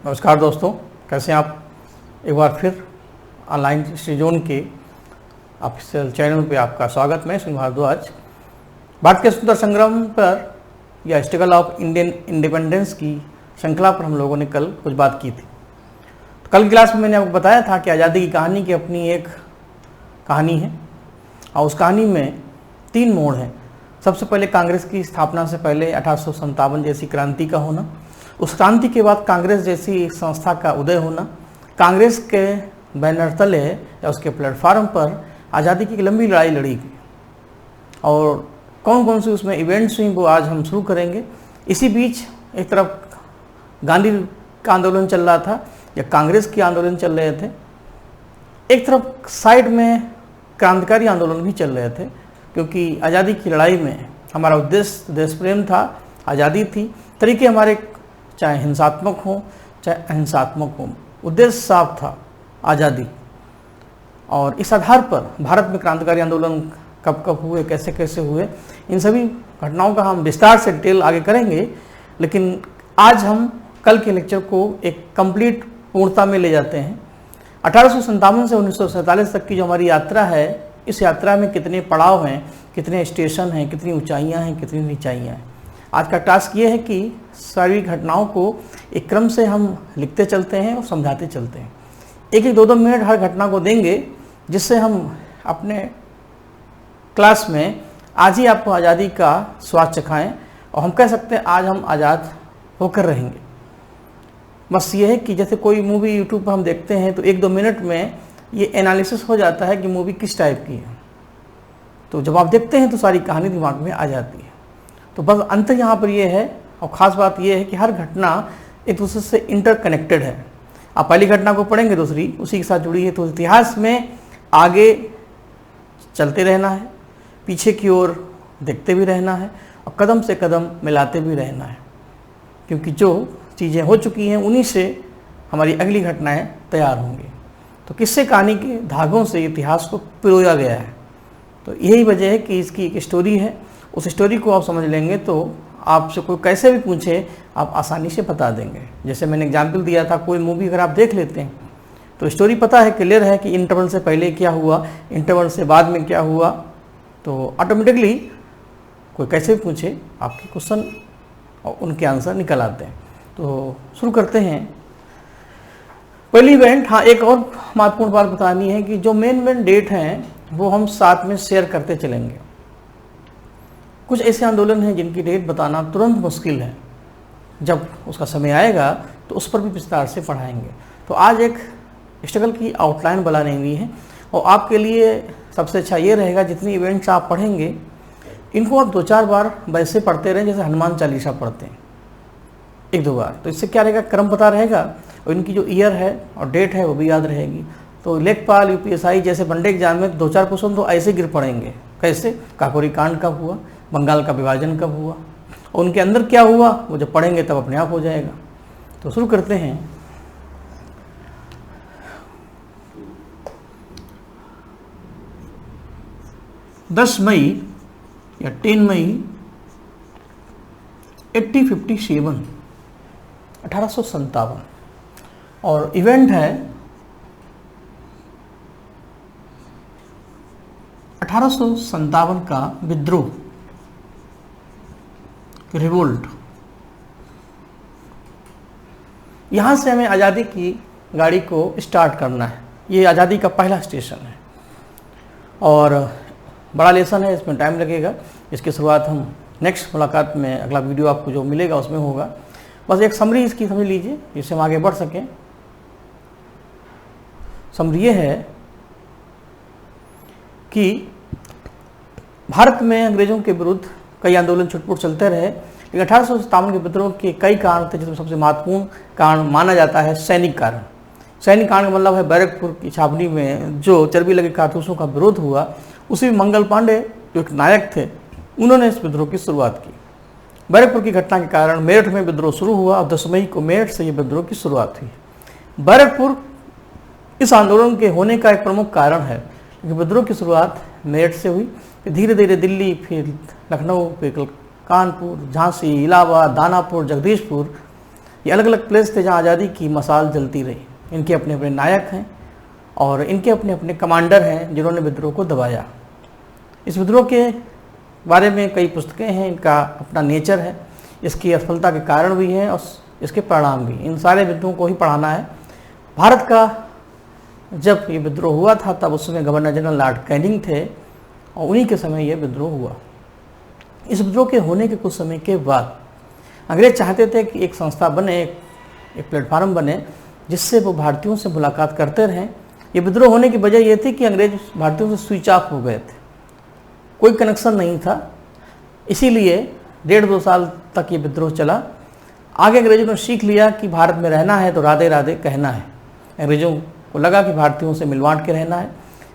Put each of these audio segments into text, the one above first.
नमस्कार दोस्तों, कैसे हैं आप। एक बार फिर ऑनलाइन हिस्ट्री जोन के ऑफिशियल चैनल पे आपका स्वागत। मैं सुनील भारद्वाज। भारत के स्वतंत्रता संग्राम पर या स्ट्रगल ऑफ इंडियन इंडिपेंडेंस की श्रृंखला पर हम लोगों ने कल कुछ बात की थी। तो कल क्लास में मैंने आपको बताया था कि आज़ादी की कहानी की अपनी एक कहानी है और उस कहानी में 3 मोड़ हैं। सबसे पहले कांग्रेस की स्थापना से पहले 1857 जैसी क्रांति का होना, उस क्रांति के बाद कांग्रेस जैसी एक संस्था का उदय होना, कांग्रेस के बैनर तले या उसके प्लेटफार्म पर आज़ादी की एक लंबी लड़ाई लड़ी गई और कौन कौन से उसमें इवेंट्स हुई वो आज हम शुरू करेंगे। इसी बीच एक तरफ गांधी का आंदोलन चल रहा था या कांग्रेस के आंदोलन चल रहे थे, एक तरफ साइड में क्रांतिकारी आंदोलन भी चल रहे थे, क्योंकि आज़ादी की लड़ाई में हमारा उद्देश्य देश प्रेम था, आज़ादी थी। तरीके हमारे चाहे हिंसात्मक हो चाहे अहिंसात्मक हो, उद्देश्य साफ था, आज़ादी। और इस आधार पर भारत में क्रांतिकारी आंदोलन कब कब हुए, कैसे कैसे हुए, इन सभी घटनाओं का हम विस्तार से डिटेल आगे करेंगे। लेकिन आज हम कल के लेक्चर को एक कंप्लीट पूर्णता में ले जाते हैं। 1857 से 1947 तक की जो हमारी यात्रा है, इस यात्रा में कितने पड़ाव हैं, कितने स्टेशन हैं, कितनी ऊंचाइयां हैं, कितनी नीचाइयां हैं। आज का टास्क ये है कि सारी घटनाओं को एक क्रम से हम लिखते चलते हैं और समझाते चलते हैं। एक 2 मिनट हर घटना को देंगे, जिससे हम अपने क्लास में आज ही आपको आज़ादी का स्वाद चखाएं और हम कह सकते हैं आज हम आज़ाद होकर रहेंगे। बस ये है कि जैसे कोई मूवी यूट्यूब पर हम देखते हैं तो 1-2 मिनट में ये एनालिसिस हो जाता है कि मूवी किस टाइप की है, तो जब आप देखते हैं तो सारी कहानी दिमाग में आ जाती है। तो बस अंतर यहाँ पर ये है और ख़ास बात ये है कि हर घटना एक दूसरे से इंटरकनेक्टेड है। आप पहली घटना को पढ़ेंगे, दूसरी उसी के साथ जुड़ी है। तो इतिहास में आगे चलते रहना है, पीछे की ओर देखते भी रहना है और कदम से कदम मिलाते भी रहना है, क्योंकि जो चीज़ें हो चुकी हैं उन्हीं से हमारी अगली घटनाएं तैयार होंगी। तो किस्से कहानी के धागों से इतिहास को पिरोया गया है। तो यही वजह है कि इसकी एक स्टोरी है। उस स्टोरी को आप समझ लेंगे तो आपसे कोई कैसे भी पूछे आप आसानी से बता देंगे। जैसे मैंने एग्जाम्पल दिया था, कोई मूवी अगर आप देख लेते हैं तो स्टोरी पता है, क्लियर है कि इंटरवल से पहले क्या हुआ, इंटरवल से बाद में क्या हुआ, तो ऑटोमेटिकली कोई कैसे भी पूछे आपके क्वेश्चन और उनके आंसर निकल आते हैं। तो शुरू करते हैं। पहली इवेंट, हाँ एक और महत्वपूर्ण बात बतानी है कि जो मेन डेट हैं वो हम साथ में शेयर करते चलेंगे। कुछ ऐसे आंदोलन हैं जिनकी डेट बताना तुरंत मुश्किल है, जब उसका समय आएगा तो उस पर भी विस्तार से पढ़ाएंगे। तो आज एक स्ट्रगल की आउटलाइन बनानी हुई है और आपके लिए सबसे अच्छा ये रहेगा जितनी इवेंट्स आप पढ़ेंगे इनको आप 2-4 बार वैसे पढ़ते रहें जैसे हनुमान चालीसा पढ़ते हैं, 1-2 बार। तो इससे क्या रहेगा, क्रम पता रहेगा और इनकी जो ईयर है और डेट है वो भी याद रहेगी। तो लेखपाल, यूपीएसआई जैसे वनडे एग्जाम में 2-4 क्वेश्चन तो ऐसे गिर पड़ेंगे। कैसे, काकोरी कांड कब हुआ, बंगाल का विभाजन कब हुआ और उनके अंदर क्या हुआ, वो जब पढ़ेंगे तब अपने आप हो जाएगा। तो शुरू करते हैं। दस मई या 10 मई 1857 और इवेंट है 1857 का विद्रोह, रिवोल्ट। यहाँ से हमें आज़ादी की गाड़ी को स्टार्ट करना है। ये आज़ादी का पहला स्टेशन है और बड़ा लेसन है, इसमें टाइम लगेगा। इसकी शुरुआत हम नेक्स्ट मुलाकात में, अगला वीडियो आपको जो मिलेगा उसमें होगा। बस एक समरी इसकी समझ लीजिए जिससे हम आगे बढ़ सकें। समरी ये है कि भारत में अंग्रेजों के विरुद्ध कई आंदोलन छुटपुट चलते रहे, लेकिन 1857 के विद्रोह के कई कारण थे, जिसमें सबसे महत्वपूर्ण कारण माना जाता है सैनिक कारण। सैनिक कारण का मतलब है बैरकपुर की छावनी में जो चर्बी लगे कारतूसों का विरोध हुआ, उसी मंगल पांडे जो एक नायक थे उन्होंने इस विद्रोह की शुरुआत की। बैरकपुर की घटना के कारण मेरठ में विद्रोह शुरू हुआ और 10 मई को मेरठ से ये विद्रोह की शुरुआत हुई। बैरकपुर इस आंदोलन के होने का एक प्रमुख कारण है, क्योंकि विद्रोह की शुरुआत मेरठ से हुई, धीरे धीरे दिल्ली, फिर लखनऊ, फिर कानपुर, झांसी, इलाहाबाद, दानापुर, जगदीशपुर, ये अलग अलग प्लेस थे जहाँ आज़ादी की मसाल जलती रही। इनके अपने अपने नायक हैं और इनके अपने अपने कमांडर हैं जिन्होंने विद्रोह को दबाया। इस विद्रोह के बारे में कई पुस्तकें हैं, इनका अपना नेचर है, इसकी असफलता के कारण भी हैं और इसके परिणाम भी। इन सारे विद्रोहों को ही पढ़ाना है। भारत का जब ये विद्रोह हुआ था तब उस समय गवर्नर जनरल लॉर्ड कैनिंग थे और उन्हीं के समय ये विद्रोह हुआ। इस विद्रोह के होने के कुछ समय के बाद अंग्रेज चाहते थे कि एक संस्था बने, एक प्लेटफार्म बने जिससे वो भारतीयों से मुलाकात करते रहें। ये विद्रोह होने की वजह ये थी कि अंग्रेज भारतीयों से स्विच ऑफ हो गए थे, कोई कनेक्शन नहीं था, इसीलिए 1.5-2 साल तक ये विद्रोह चला। आगे अंग्रेजों ने सीख लिया कि भारत में रहना है तो राधे राधे कहना है। अंग्रेजों को लगा कि भारतीयों से मिल बांट के रहना है।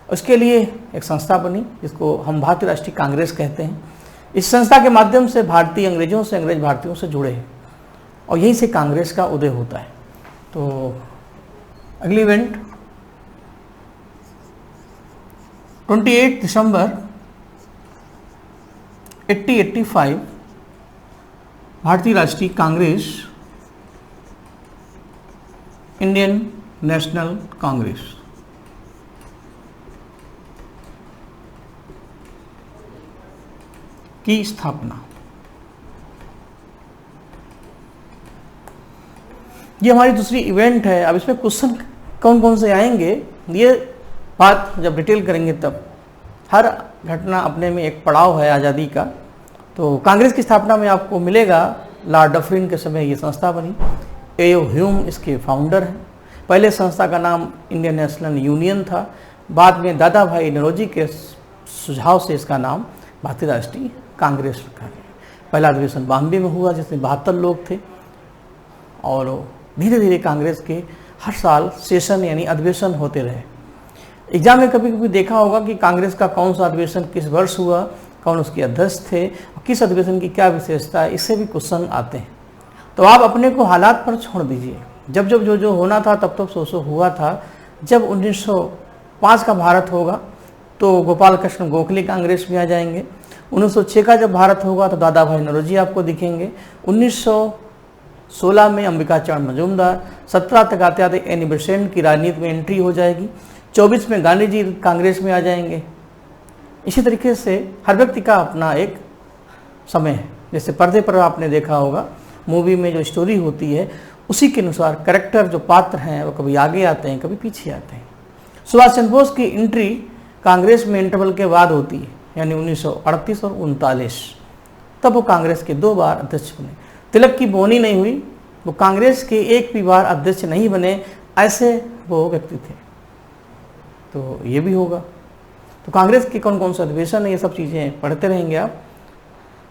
उसके लिए एक संस्था बनी जिसको हम भारतीय राष्ट्रीय कांग्रेस कहते हैं। इस संस्था के माध्यम से भारतीय अंग्रेजों से, अंग्रेज भारतीयों से जुड़े हैं और यहीं से कांग्रेस का उदय होता है। तो अगली इवेंट 28 दिसंबर 1885 भारतीय राष्ट्रीय कांग्रेस, इंडियन नेशनल कांग्रेस की स्थापना। ये हमारी दूसरी इवेंट है। अब इसमें क्वेश्चन कौन कौन से आएंगे ये बात जब डिटेल करेंगे तब। हर घटना अपने में एक पड़ाव है आज़ादी का। तो कांग्रेस की स्थापना में आपको मिलेगा लॉर्ड डफरिन के समय ये संस्था बनी। ए.ओ. ह्यूम इसके फाउंडर हैं। पहले संस्था का नाम इंडियन नेशनल यूनियन था, बाद में दादा भाई नौरोजी के सुझाव से इसका नाम भारतीय राष्ट्रीय कांग्रेस रखा गया। पहला अधिवेशन बॉम्बे में हुआ जिसमें 72 लोग थे और धीरे धीरे कांग्रेस के हर साल सेशन यानी अधिवेशन होते रहे। एग्जाम में कभी कभी देखा होगा कि कांग्रेस का कौन सा अधिवेशन किस वर्ष हुआ, कौन उसके अध्यक्ष थे और किस अधिवेशन की क्या विशेषता है, इससे भी क्वेश्चन आते हैं। तो आप अपने को हालात पर छोड़ दीजिए। जब जब जो होना था तब तब सो हुआ था। जब 1905 का भारत होगा तो गोपाल कृष्ण गोखले कांग्रेस में आ जाएंगे। 1906 का जब भारत होगा तो दादा भाई नौरोजी आपको दिखेंगे। 1916 में अंबिका चरण मजूमदार, 17 तक आते आते एनी बेसेंट की राजनीति में एंट्री हो जाएगी। 24 में गांधी जी कांग्रेस में आ जाएंगे। इसी तरीके से हर व्यक्ति का अपना एक समय है। जैसे पर्दे पर आपने देखा होगा मूवी में जो स्टोरी होती है उसी के अनुसार कैरेक्टर जो पात्र हैं वो कभी आगे आते हैं कभी पीछे आते हैं। सुभाष चंद्र बोस की एंट्री कांग्रेस में इंटरवल के बाद होती है यानी 1938 और 1939। तब वो कांग्रेस के 2 बार अध्यक्ष बने। तिलक की बोनी नहीं हुई, वो कांग्रेस के एक भी बार अध्यक्ष नहीं बने, ऐसे वो व्यक्ति थे। तो ये भी होगा। तो कांग्रेस के कौन कौन से अधिवेशन है ये सब चीज़ें पढ़ते रहेंगे आप।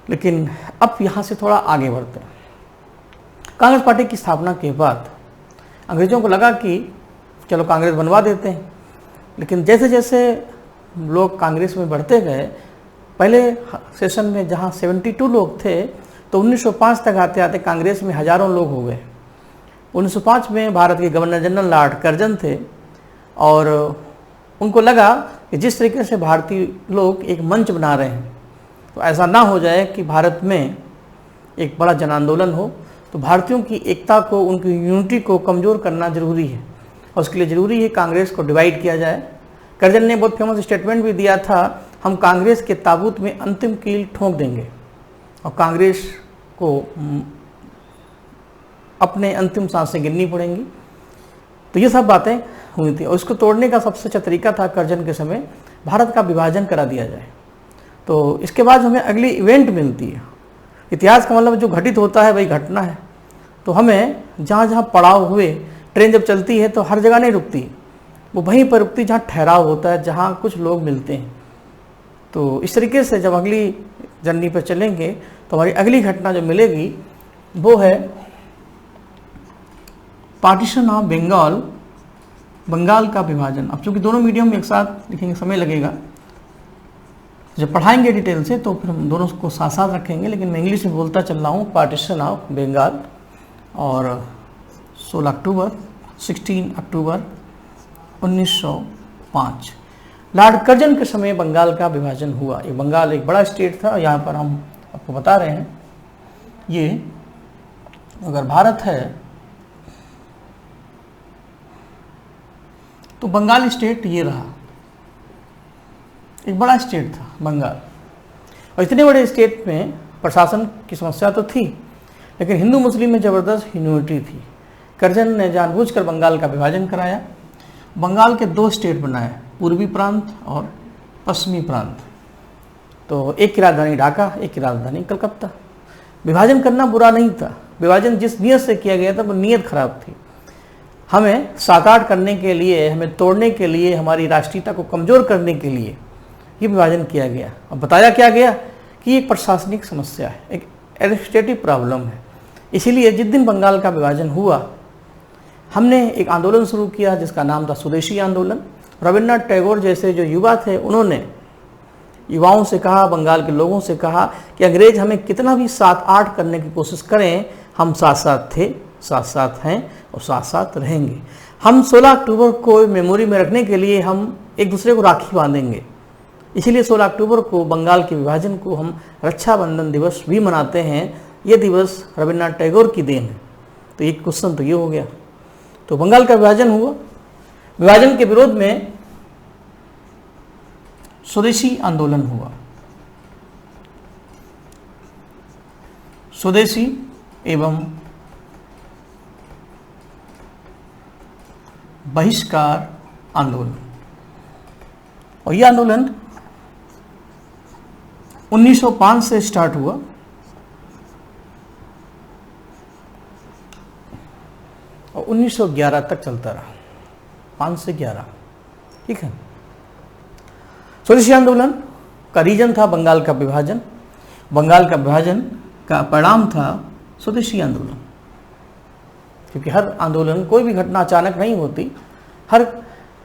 लेकिन अब यहाँ से थोड़ा आगे बढ़ते हैं। कांग्रेस पार्टी की स्थापना के बाद अंग्रेजों को लगा कि चलो कांग्रेस बनवा देते हैं। लेकिन जैसे जैसे लोग कांग्रेस में बढ़ते गए, पहले सेशन में जहाँ 72 लोग थे तो 1905 तक आते आते कांग्रेस में हजारों लोग हो गए। 1905 में भारत के गवर्नर जनरल लॉर्ड कर्जन थे और उनको लगा कि जिस तरीके से भारतीय लोग एक मंच बना रहे हैं तो ऐसा ना हो जाए कि भारत में एक बड़ा जन आंदोलन हो। तो भारतीयों की एकता को, उनकी यूनिटी को कमज़ोर करना जरूरी है और उसके लिए ज़रूरी है कांग्रेस को डिवाइड किया जाए। कर्जन ने बहुत फेमस स्टेटमेंट भी दिया था, हम कांग्रेस के ताबूत में अंतिम कील ठोंक देंगे और कांग्रेस को अपने अंतिम सांसें गिननी पड़ेंगी। तो ये सब बातें हुई थी और इसको तोड़ने का सबसे अच्छा तरीका था कर्जन के समय भारत का विभाजन करा दिया जाए। तो इसके बाद हमें अगली इवेंट मिलती है। इतिहास का मतलब जो घटित होता है वही घटना है। तो हमें जहाँ जहाँ पड़ाव हुए, ट्रेन जब चलती है तो हर जगह नहीं रुकती, वो वहीं पर रुकती जहाँ ठहराव होता है, जहाँ कुछ लोग मिलते हैं। तो इस तरीके से जब अगली जर्नी पर चलेंगे तो हमारी अगली घटना जो मिलेगी वो है पार्टीशन ऑफ बंगाल, बंगाल का विभाजन। अब चूँकि दोनों मीडियम एक साथ लिखेंगे समय लगेगा, जब पढ़ाएंगे डिटेल से तो फिर हम दोनों को साथ साथ रखेंगे, लेकिन मैं इंग्लिश में बोलता चल रहा हूँ। पार्टीशन ऑफ बंगाल और 16 अक्टूबर 1905 लॉर्ड कर्जन के समय बंगाल का विभाजन हुआ। ये बंगाल एक बड़ा स्टेट था। यहाँ पर हम आपको बता रहे हैं, ये अगर भारत है तो बंगाल स्टेट ये रहा, एक बड़ा स्टेट था बंगाल, और इतने बड़े स्टेट में प्रशासन की समस्या तो थी, लेकिन हिंदू मुस्लिम में ज़बरदस्त यूनिटी थी। करजन ने जानबूझकर बंगाल का विभाजन कराया, बंगाल के 2 स्टेट बनाए, पूर्वी प्रांत और पश्चिमी प्रांत। तो एक की राजधानी ढाका, एक की राजधानी कलकत्ता। विभाजन करना बुरा नहीं था, विभाजन जिस नियत से किया गया था वो नियत खराब थी। हमें साकार करने के लिए, हमें तोड़ने के लिए, हमारी राष्ट्रीयता को कमज़ोर करने के लिए ये विभाजन किया गया। अब बताया क्या गया कि एक प्रशासनिक समस्या है, एक एडमिनिस्ट्रेटिव प्रॉब्लम है। इसीलिए जिस दिन बंगाल का विभाजन हुआ, हमने एक आंदोलन शुरू किया जिसका नाम था स्वदेशी आंदोलन। रविन्द्रनाथ टैगोर जैसे जो युवा थे, उन्होंने युवाओं से कहा, बंगाल के लोगों से कहा कि अंग्रेज हमें कितना भी 7-8 करने की कोशिश करें, हम साथ साथ थे, साथ साथ हैं और साथ साथ रहेंगे। हम 16 अक्टूबर को मेमोरी में रखने के लिए हम एक दूसरे को राखी बांधेंगे। इसीलिए 16 अक्टूबर को बंगाल के विभाजन को हम रक्षाबंधन दिवस भी मनाते हैं। ये दिवस रविन्द्रनाथ टैगोर की देन है। तो एक क्वेश्चन तो ये हो गया। तो बंगाल का विभाजन हुआ, विभाजन के विरोध में स्वदेशी आंदोलन हुआ। स्वदेशी एवं बहिष्कार आंदोलन, और यह आंदोलन 1905 से स्टार्ट हुआ और 1911 तक चलता रहा, 5 से 11। ठीक है। स्वदेशी आंदोलन का रीजन था बंगाल का विभाजन। बंगाल का विभाजन का परिणाम था स्वदेशी आंदोलन, क्योंकि हर आंदोलन, कोई भी घटना अचानक नहीं होती, हर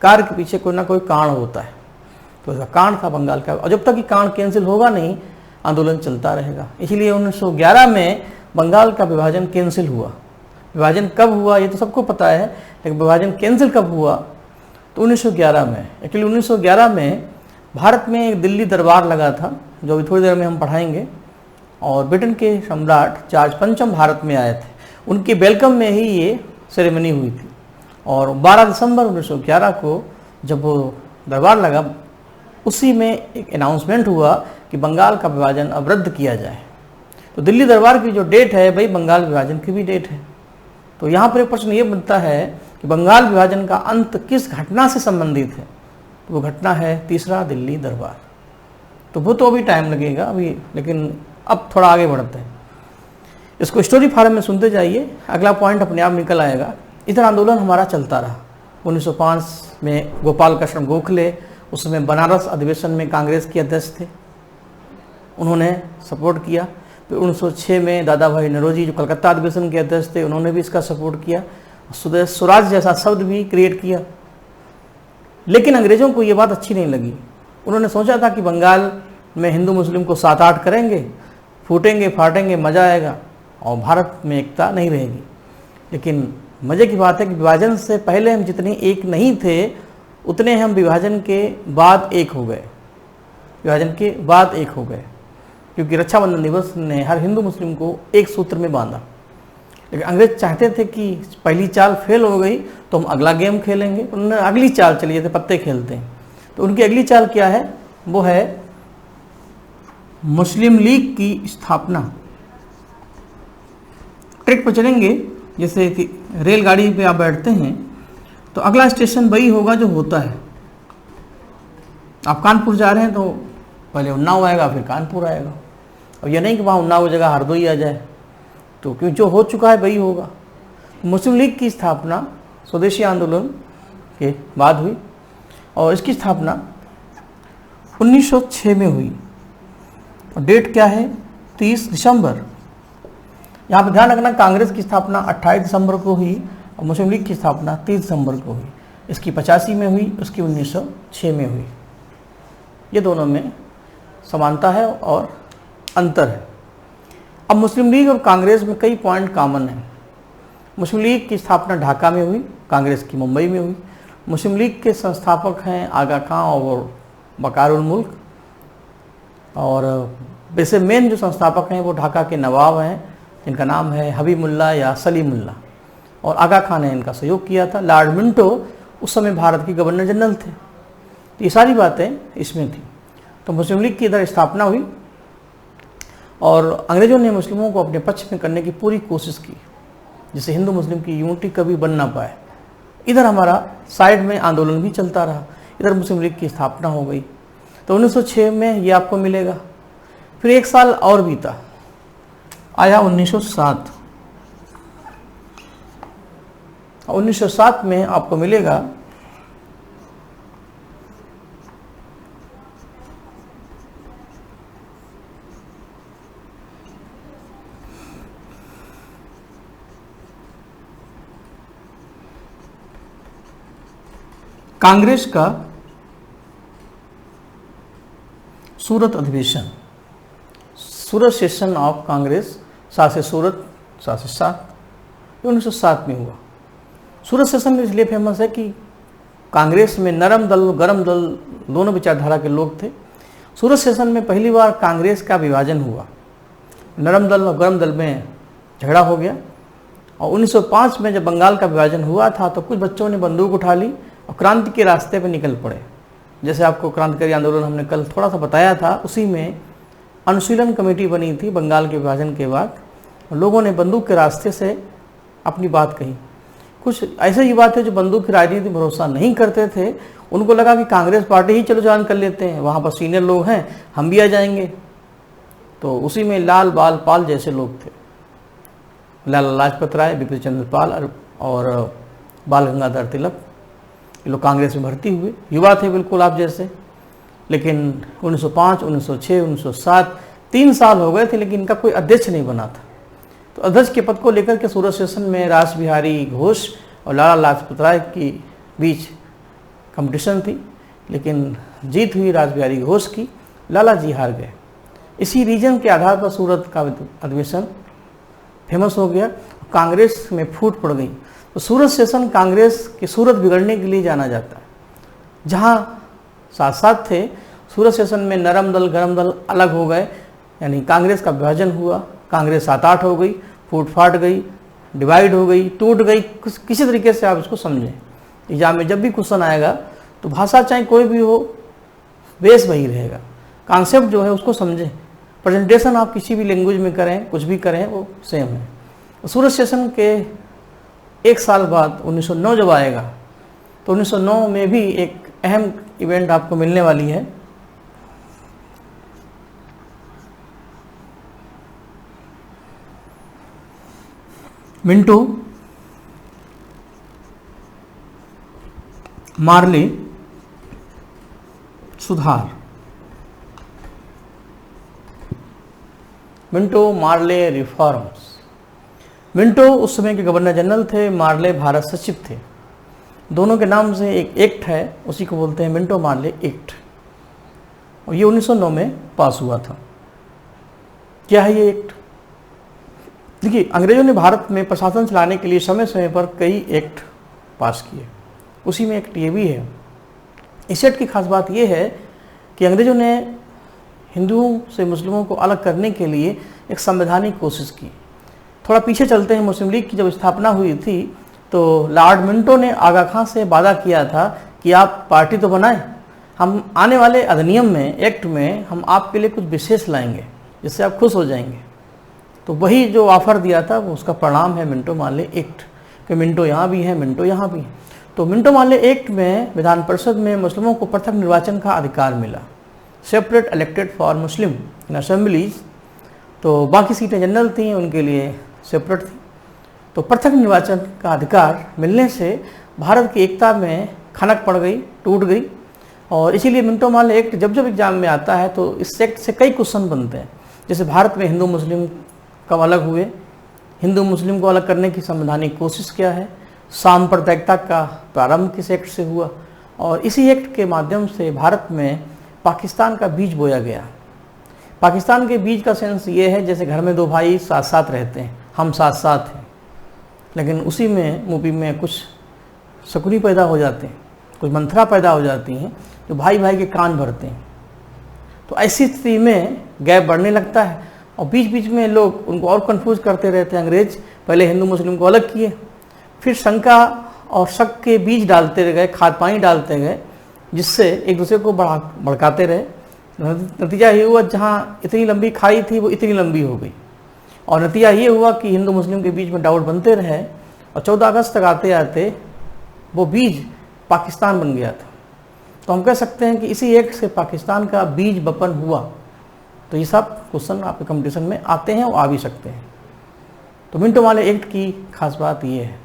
कार्य के पीछे कोई ना कोई कारण होता है। तो इसका कारण था बंगाल का, और जब तक ये कारण कैंसिल होगा नहीं, आंदोलन चलता रहेगा। इसीलिए 1911 में बंगाल का विभाजन कैंसिल हुआ। विभाजन कब हुआ ये तो सबको पता है, लेकिन विभाजन कैंसिल कब हुआ? तो 1911 में। एक्चुअली 1911 में भारत में एक दिल्ली दरबार लगा था, जो अभी थोड़ी देर में हम पढ़ाएंगे, और ब्रिटेन के सम्राट जॉर्ज पंचम भारत में आए थे। उनके वेलकम में ही ये सेरेमनी हुई थी, और 12 दिसंबर 1911 को जब वो दरबार लगा, उसी में एक अनाउंसमेंट हुआ कि बंगाल का विभाजन अब रद्द किया जाए। तो दिल्ली दरबार की जो डेट है, भाई बंगाल विभाजन की भी डेट है। तो यहाँ पर एक प्रश्न ये बनता है कि बंगाल विभाजन का अंत किस घटना से संबंधित है? तो वो घटना है तीसरा दिल्ली दरबार। तो वो तो अभी टाइम लगेगा अभी, लेकिन अब थोड़ा आगे बढ़ते हैं। इसको स्टोरी फार्म में सुनते जाइए, अगला पॉइंट अपने आप निकल आएगा। इधर आंदोलन हमारा चलता रहा। 1905 में गोपाल कृष्ण गोखले, उसमें बनारस अधिवेशन में कांग्रेस के अध्यक्ष थे, उन्होंने सपोर्ट किया। फिर 1906 में दादा भाई नौरोजी जो कलकत्ता अधिवेशन के अध्यक्ष थे, उन्होंने भी इसका सपोर्ट किया। स्वराज जैसा शब्द भी क्रिएट किया। लेकिन अंग्रेज़ों को ये बात अच्छी नहीं लगी। उन्होंने सोचा था कि बंगाल में हिंदू मुस्लिम को 7-8 करेंगे, फूटेंगे फाटेंगे, मज़ा आएगा और भारत में एकता नहीं रहेगी। लेकिन मज़े की बात है कि विभाजन से पहले हम जितने एक नहीं थे, उतने हम विभाजन के बाद एक हो गए। विभाजन के बाद एक हो गए, क्योंकि रक्षाबंधन दिवस ने हर हिंदू मुस्लिम को एक सूत्र में बांधा। लेकिन अंग्रेज चाहते थे कि पहली चाल फेल हो गई तो हम अगला गेम खेलेंगे। उन्होंने अगली चाल चली, जैसे पत्ते खेलते हैं। तो उनकी अगली चाल क्या है? वो है मुस्लिम लीग की स्थापना। ट्रैक पर चलेंगे, जैसे रेलगाड़ी पे आप बैठते हैं तो अगला स्टेशन वही होगा जो होता है। आप कानपुर जा रहे हैं तो पहले उन्नाव आएगा, फिर कानपुर आएगा। अब यह नहीं कि वहाँ उन्नाव जगह हरदोई आ जाए, तो क्योंकि जो हो चुका है वही होगा। मुस्लिम लीग की स्थापना स्वदेशी आंदोलन के बाद हुई, और इसकी स्थापना 1906 में हुई। और डेट क्या है? 30 दिसंबर। यहाँ पर ध्यान रखना, कांग्रेस की स्थापना 28 दिसंबर को हुई और मुस्लिम लीग की स्थापना 30 दिसंबर को हुई। इसकी 85 में हुई, उसकी 1906 में हुई। ये दोनों में समानता है और अंतर है। अब मुस्लिम लीग और कांग्रेस में कई पॉइंट कॉमन हैं। मुस्लिम लीग की स्थापना ढाका में हुई, कांग्रेस की मुंबई में हुई। मुस्लिम लीग के संस्थापक हैं आगा खां और बकारुल मुल्क, और वैसे मेन जो संस्थापक हैं वो ढाका के नवाब हैं, जिनका नाम है हबीबुल्लाह या सलीमुल्लाह, और आगा खां ने इनका सहयोग किया था। लॉर्ड मिंटो उस समय भारत के गवर्नर जनरल थे। तो ये सारी बातें इसमें थी। तो मुस्लिम लीग की इधर स्थापना हुई और अंग्रेज़ों ने मुस्लिमों को अपने पक्ष में करने की पूरी कोशिश की, जिससे हिंदू मुस्लिम की यूनिटी कभी बन ना पाए। इधर हमारा साइड में आंदोलन भी चलता रहा, इधर मुस्लिम लीग की स्थापना हो गई। तो 1906 में ये आपको मिलेगा। फिर एक साल और बीता, आया 1907। 1907 में आपको मिलेगा कांग्रेस का सूरत अधिवेशन, सूरत सेशन ऑफ कांग्रेस, सात से सूरत, 7 से 7, 1907 में हुआ। सूरत सेशन इसलिए फेमस है कि कांग्रेस में नरम दल गरम दल दोनों विचारधारा के लोग थे। सूरत सेशन में पहली बार कांग्रेस का विभाजन हुआ, नरम दल और गरम दल में झगड़ा हो गया। और 1905 में जब बंगाल का विभाजन हुआ था तो कुछ बच्चों ने बंदूक उठा ली और क्रांति के रास्ते पर निकल पड़े। जैसे आपको क्रांतिकारी आंदोलन हमने कल थोड़ा सा बताया था, उसी में अनुशीलन कमेटी बनी थी बंगाल के विभाजन के बाद। लोगों ने बंदूक के रास्ते से अपनी बात कही। कुछ ऐसे युवा थे जो बंदूक की राजनीति भरोसा नहीं करते थे, उनको लगा कि कांग्रेस पार्टी ही चलो ज्वाइन कर लेते हैं, वहाँ पर सीनियर लोग हैं, हम भी आ जाएंगे। तो उसी में लाल बाल पाल जैसे लोग थे, लाला लाजपत राय, बिपिन चंद्र पाल और बाल गंगाधर तिलक, ये लोग कांग्रेस में भर्ती हुए। युवा थे बिल्कुल आप जैसे। लेकिन 1905, 1906, 1907 3 साल हो गए थे, लेकिन इनका कोई अध्यक्ष नहीं बना था। तो अध्यक्ष के पद को लेकर के सूरत सेशन में रास बिहारी घोष और लाला लाजपत राय की बीच कंपटीशन थी, लेकिन जीत हुई रास बिहारी घोष की, लाला जी हार गए। इसी रीजन के आधार पर सूरत का अधिवेशन फेमस हो गया, कांग्रेस में फूट पड़ गई। तो सूरत सेशन कांग्रेस की सूरत बिगड़ने के लिए जाना जाता है। जहाँ साथ साथ थे, सूरत सेशन में नरम दल गरम दल अलग हो गए, यानी कांग्रेस का विभाजन हुआ, कांग्रेस 7-8 हो गई, फूट फाट गई, डिवाइड हो गई, टूट गई। किसी तरीके से आप इसको समझें। एग्जाम में जब भी क्वेश्चन आएगा तो भाषा चाहे कोई भी हो, बेस वही रहेगा, कॉन्सेप्ट जो है उसको समझें। प्रेजेंटेशन आप किसी भी लैंग्वेज में करें, कुछ भी करें, वो सेम है। सूरत सेशन के एक साल बाद 1909 जब आएगा तो 1909 में भी एक अहम इवेंट आपको मिलने वाली है। मिंटो मार्ले सुधार। मिंटो मार्ले रिफॉर्म्स। मिंटो उस समय के गवर्नर जनरल थे, मार्ले भारत सचिव थे। दोनों के नाम से एक एक्ट है, उसी को बोलते हैं मिंटो मार्ले एक्ट। और ये 1909 में पास हुआ था। क्या है ये एक्ट? देखिए, अंग्रेजों ने भारत में प्रशासन चलाने के लिए समय समय पर कई एक्ट पास किए, उसी में एक्ट ये भी है। इस एक्ट की खास बात ये है कि अंग्रेजों ने हिंदुओं से मुस्लिमों को अलग करने के लिए एक संवैधानिक कोशिश की। थोड़ा पीछे चलते हैं, मुस्लिम लीग की जब स्थापना हुई थी तो लॉर्ड मिंटो ने आगा खां से वादा किया था कि आप पार्टी तो बनाएं, हम आने वाले अधिनियम में, एक्ट में हम आपके लिए कुछ विशेष लाएंगे जिससे आप खुश हो जाएंगे। तो वही जो ऑफर दिया था वो उसका परिणाम है मिंटो मार्ले एक्ट, कि मिंटो यहाँ भी है, मिंटो यहाँ भी है। तो मिंटो मार्ले एक्ट में विधान परिषद में मुस्लिमों को पृथक निर्वाचन का अधिकार मिला, separate elected for Muslim in assemblies. तो बाकी सीटें जनरल थी, उनके लिए सेपरेट थी। तो पृथक निर्वाचन का अधिकार मिलने से भारत की एकता में खनक पड़ गई, टूट गई। और इसीलिए मिंटो मार्ले एक्ट जब जब एग्जाम में आता है तो इस एक्ट से कई क्वेश्चन बनते हैं। जैसे भारत में हिंदू मुस्लिम कब अलग हुए, हिंदू मुस्लिम को अलग करने की संवैधानिक कोशिश क्या है, सांप्रदायिकता का प्रारंभ किस एक्ट से हुआ, और इसी एक्ट के माध्यम से भारत में पाकिस्तान का बीज बोया गया। पाकिस्तान के बीज का सेंस ये है जैसे घर में 2 भाई साथ साथ रहते हैं, हम साथ साथ हैं, लेकिन उसी में मूवी में कुछ शकुनी पैदा हो जाते हैं, कुछ मंथरा पैदा हो जाती हैं जो भाई भाई के कान भरते हैं। तो ऐसी स्थिति में गैप बढ़ने लगता है और बीच बीच में लोग उनको और कंफ्यूज करते रहते हैं। अंग्रेज पहले हिंदू मुस्लिम को अलग किए, फिर शंका और शक के बीज डालते गए, खाद पानी डालते गए, जिससे एक दूसरे को भड़काते रहे। नतीजा ये हुआ जहाँ इतनी लंबी खाई थी वो इतनी लंबी हो गई, और नतीजा ये हुआ कि हिंदू मुस्लिम के बीच में डाउट बनते रहे, और 14 अगस्त तक आते आते वो बीज पाकिस्तान बन गया था। तो हम कह सकते हैं कि इसी एक्ट से पाकिस्तान का बीज बपन हुआ। तो ये सब क्वेश्चन आपके कंपटीशन में आते हैं और आ भी सकते हैं। तो मिंटो मार्ले एक्ट की खास बात ये है।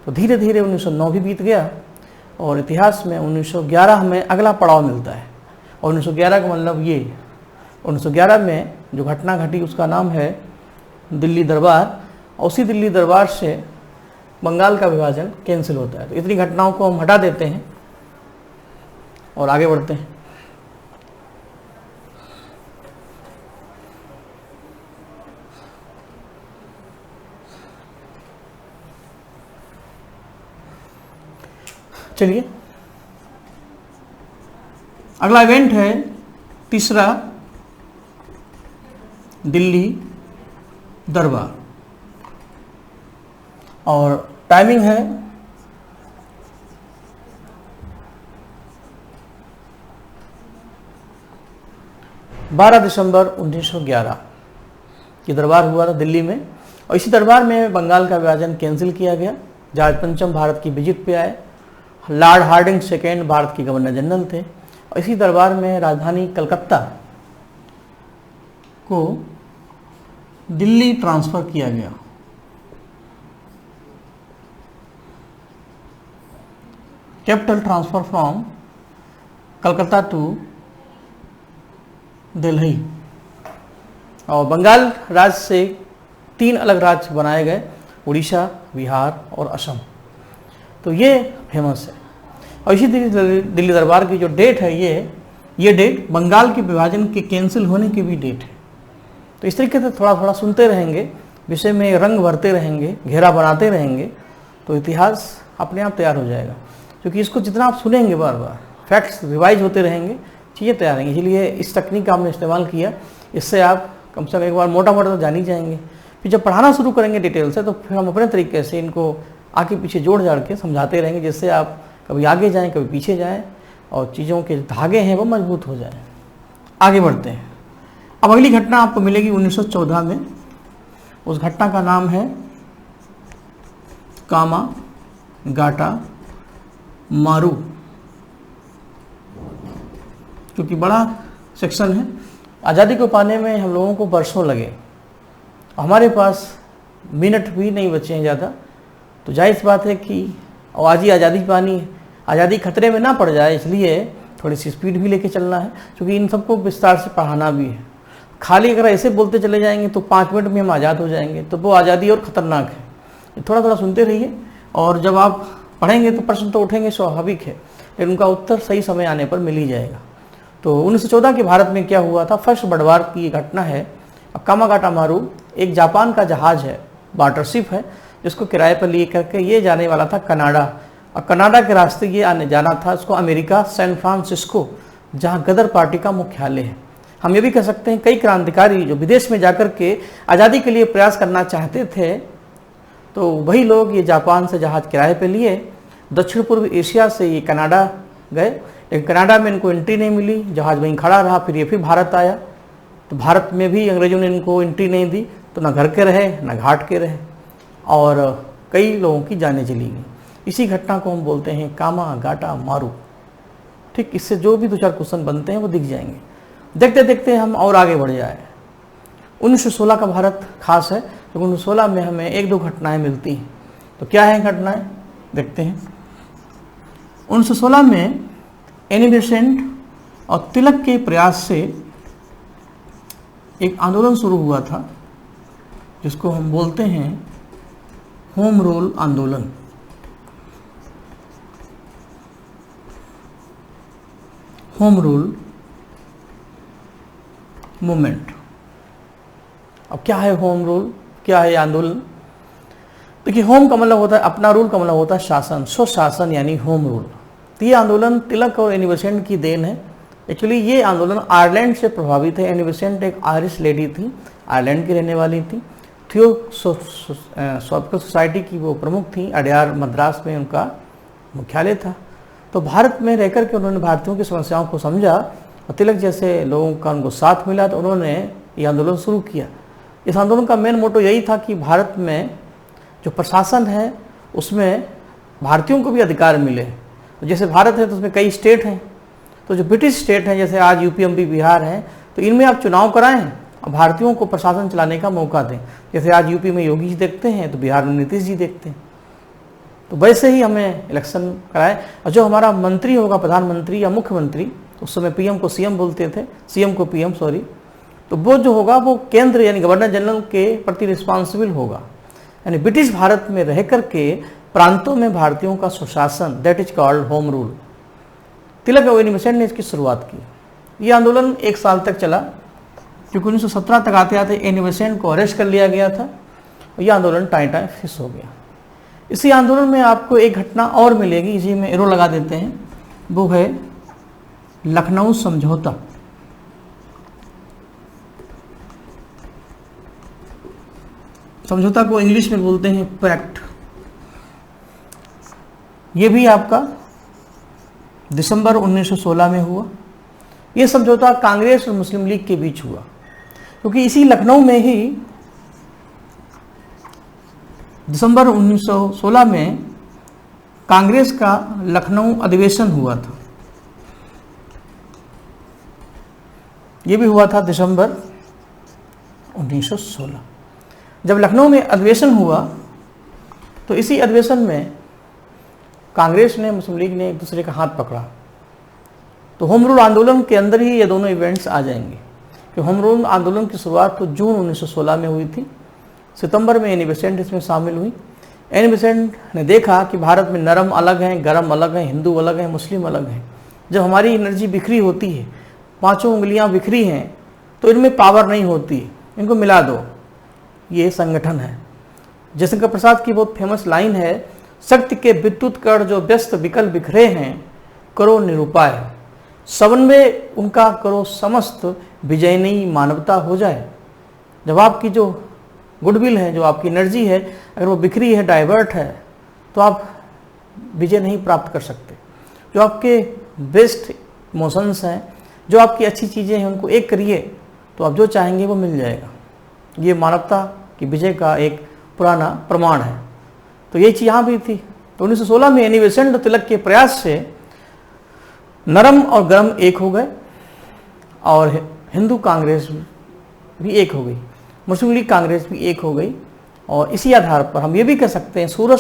तो धीरे धीरे 1909 भी बीत गया, और इतिहास में 1911 में अगला पड़ाव मिलता है। और 1911 का मतलब ये, 1911 में जो घटना घटी उसका नाम है दिल्ली दरबार, और उसी दिल्ली दरबार से बंगाल का विभाजन कैंसिल होता है। तो इतनी घटनाओं को हम हटा देते हैं और आगे बढ़ते हैं। चलिए, अगला इवेंट है तीसरा, दिल्ली दरबार, और टाइमिंग है 12 दिसंबर 1911 की दरबार हुआ था दिल्ली में। और इसी दरबार में बंगाल का विभाजन कैंसिल किया गया। जॉर्ज पंचम भारत की विजिट पे आए, लॉर्ड हार्डिंग सेकेंड भारत के गवर्नर जनरल थे, और इसी दरबार में राजधानी कलकत्ता को दिल्ली ट्रांसफर किया गया। Capital transfer from Calcutta to Delhi. और बंगाल राज्य से 3 अलग राज्य बनाए गए, उड़ीसा, बिहार और असम। तो ये फेमस है। और इसी दिल्ली दरबार की जो डेट है, ये डेट बंगाल के विभाजन के कैंसिल होने की भी डेट है। तो इस तरीके से थोड़ा थोड़ा सुनते रहेंगे, विषय में रंग भरते रहेंगे, घेरा बनाते रहेंगे, तो इतिहास अपने आप तैयार हो जाएगा। क्योंकि इसको जितना आप सुनेंगे बार बार, फैक्ट्स रिवाइज होते रहेंगे, चीज़ें तैयार रहेंगी। इसलिए इस तकनीक का हमने इस्तेमाल किया। इससे आप कम से कम एक बार मोटा मोटा तो जान ही जाएंगे। फिर जब पढ़ाना शुरू करेंगे डिटेल से, तो फिर हम अपने तरीके से इनको आगे पीछे जोड़ जाड़ के समझाते रहेंगे, जिससे आप कभी आगे जाएं, कभी पीछे जाएं, और चीज़ों के धागे हैं वो मजबूत हो जाएं। आगे बढ़ते हैं। अब अगली घटना आपको मिलेगी 1914 में। उस घटना का नाम है कामा गाटा मारू, क्योंकि बड़ा सेक्शन है। आज़ादी को पाने में हम लोगों को बरसों लगे, हमारे पास मिनट भी नहीं बचे हैं ज़्यादा। तो जाहिर बात है कि आज ही आज़ादी पानी है, आज़ादी खतरे में ना पड़ जाए, इसलिए थोड़ी सी स्पीड भी लेके चलना है, क्योंकि इन सबको विस्तार से पढ़ाना भी है। खाली अगर ऐसे बोलते चले जाएंगे तो 5 मिनट में हम आज़ाद हो जाएंगे, तो वो आज़ादी और ख़तरनाक है। थोड़ा थोड़ा सुनते रहिए, और जब आप पढ़ेंगे तो प्रश्न तो उठेंगे, स्वाभाविक है, लेकिन उनका उत्तर सही समय आने पर मिल ही जाएगा। तो 1914 के भारत में क्या हुआ था, फर्स्ट बड़वार की ये घटना है। अब कामागाटा मारू एक जापान का जहाज है, वाटरशिप है, जिसको किराए पर लिए करके ये जाने वाला था कनाडा, और कनाडा के रास्ते ये आने जाना था इसको अमेरिका, सैन फ्रांसिस्को, जहाँ गदर पार्टी का मुख्यालय है। हम ये भी कह सकते हैं कई क्रांतिकारी जो विदेश में जाकर के आज़ादी के लिए प्रयास करना चाहते थे, तो वही लोग ये जापान से जहाज किराए पे लिए, दक्षिण पूर्व एशिया से ये कनाडा गए, लेकिन कनाडा में इनको एंट्री नहीं मिली, जहाज वहीं खड़ा रहा। फिर ये फिर भारत आया, तो भारत में भी अंग्रेजों ने इनको एंट्री नहीं दी, तो ना घर के रहे ना घाट के रहे, और कई लोगों की जानें चली गई। इसी घटना को हम बोलते हैं कामा गाटा मारू। ठीक, इससे जो भी 2-4 क्वेश्चन बनते हैं वो दिख जाएंगे। देखते देखते हम और आगे बढ़ जाए। 1916 का भारत खास है, तो 1916 में हमें 1-2 घटनाएं मिलती हैं। तो क्या है घटनाएं, देखते हैं। 1916 में एनी बेसेंट और तिलक के प्रयास से एक आंदोलन शुरू हुआ था, जिसको हम बोलते हैं होम रूल आंदोलन। Home rule movement. अब क्या है होम रूल, क्या है आंदोलन? देखिए, होम का मतलब होता है अपना, रूल का मतलब होता है शासन, स्वशासन यानी होम रूल। तो ये आंदोलन तिलक और एनी बेसेंट की देन है। एक्चुअली ये आंदोलन आयरलैंड से प्रभावित है। एनी बेसेंट एक आयरिश लेडी थी, आयरलैंड की रहने वाली थी, थियोसॉफिकल सोसाइटी की वो प्रमुख थी। अडयार मद्रास में उनका मुख्यालय था। तो भारत में रहकर के उन्होंने भारतीयों की समस्याओं को समझा और तिलक जैसे लोगों का उनको साथ मिला, तो उन्होंने ये आंदोलन शुरू किया। इस आंदोलन का मेन मोटो यही था कि भारत में जो प्रशासन है उसमें भारतीयों को भी अधिकार मिले। तो जैसे भारत है तो उसमें कई स्टेट हैं, तो जो ब्रिटिश स्टेट हैं जैसे आज यूपी, एमपी, बिहार हैं, तो इनमें आप चुनाव कराएं और भारतीयों को प्रशासन चलाने का मौका दें। जैसे आज यूपी में योगी जी देखते हैं तो बिहार में नीतीश जी देखते हैं, तो वैसे ही हमें इलेक्शन कराएं। और जो हमारा मंत्री होगा, प्रधानमंत्री या मुख्यमंत्री, उस समय पीएम को सीएम बोलते थे, सीएम को पीएम, सॉरी, तो वो जो होगा वो केंद्र यानी गवर्नर जनरल के प्रति रिस्पॉन्सिबल होगा। यानी ब्रिटिश भारत में रह करके प्रांतों में भारतीयों का सुशासन, that is called home rule. Tilak Annie Besant ने इसकी शुरुआत की। ये आंदोलन 1 साल तक चला, क्योंकि 1917 तक आते आते एनिबेसेंट को अरेस्ट कर लिया गया था और यह आंदोलन टाइम फिक्स हो गया। इसी आंदोलन में आपको एक घटना और मिलेगी, इसी में एरो लगा देते हैं, वो है लखनऊ समझौता। समझौता को इंग्लिश में बोलते हैं पैक्ट। ये भी आपका दिसंबर 1916 में हुआ। ये समझौता कांग्रेस और मुस्लिम लीग के बीच हुआ, क्योंकि इसी लखनऊ में ही दिसंबर 1916 में कांग्रेस का लखनऊ अधिवेशन हुआ था। ये भी हुआ था दिसंबर 1916। जब लखनऊ में अधिवेशन हुआ तो इसी अधिवेशन में कांग्रेस ने, मुस्लिम लीग ने एक दूसरे का हाथ पकड़ा। तो होम रूल आंदोलन के अंदर ही ये दोनों इवेंट्स आ जाएंगे, कि होम रूल आंदोलन की शुरुआत तो जून 1916 में हुई थी। सितंबर में एनिबेसेंट इसमें शामिल हुई। एनिबेसेंट ने देखा कि भारत में नरम अलग हैं, गरम अलग हैं, हिंदू अलग हैं, मुस्लिम अलग हैं। जब हमारी एनर्जी बिखरी होती है, 5 उंगलियां बिखरी हैं, तो इनमें पावर नहीं होती, इनको मिला दो, ये संगठन है। जयशंकर प्रसाद की बहुत फेमस लाइन है, शक्ति के विद्युत कण जो व्यस्त विकल बिखरे हैं, करो निरुपाय, समन्वय उनका करो समस्त, विजयनी मानवता हो जाए। जब आपकी जो गुडविल है, जो आपकी एनर्जी है, अगर वो बिखरी है, डाइवर्ट है, तो आप विजय नहीं प्राप्त कर सकते। जो आपके बेस्ट इमोशंस हैं, जो आपकी अच्छी चीज़ें हैं, उनको एक करिए तो आप जो चाहेंगे वो मिल जाएगा। ये मानवता की विजय का एक पुराना प्रमाण है। तो ये चीज़ यहाँ भी थी। तो 1916 में एनिबेसेंट और तिलक के प्रयास से नरम और गरम एक हो गए और हिंदू कांग्रेस भी एक हो गई, मुस्लिम लीग कांग्रेस भी एक हो गई। और इसी आधार पर हम ये भी कह सकते हैं सूरत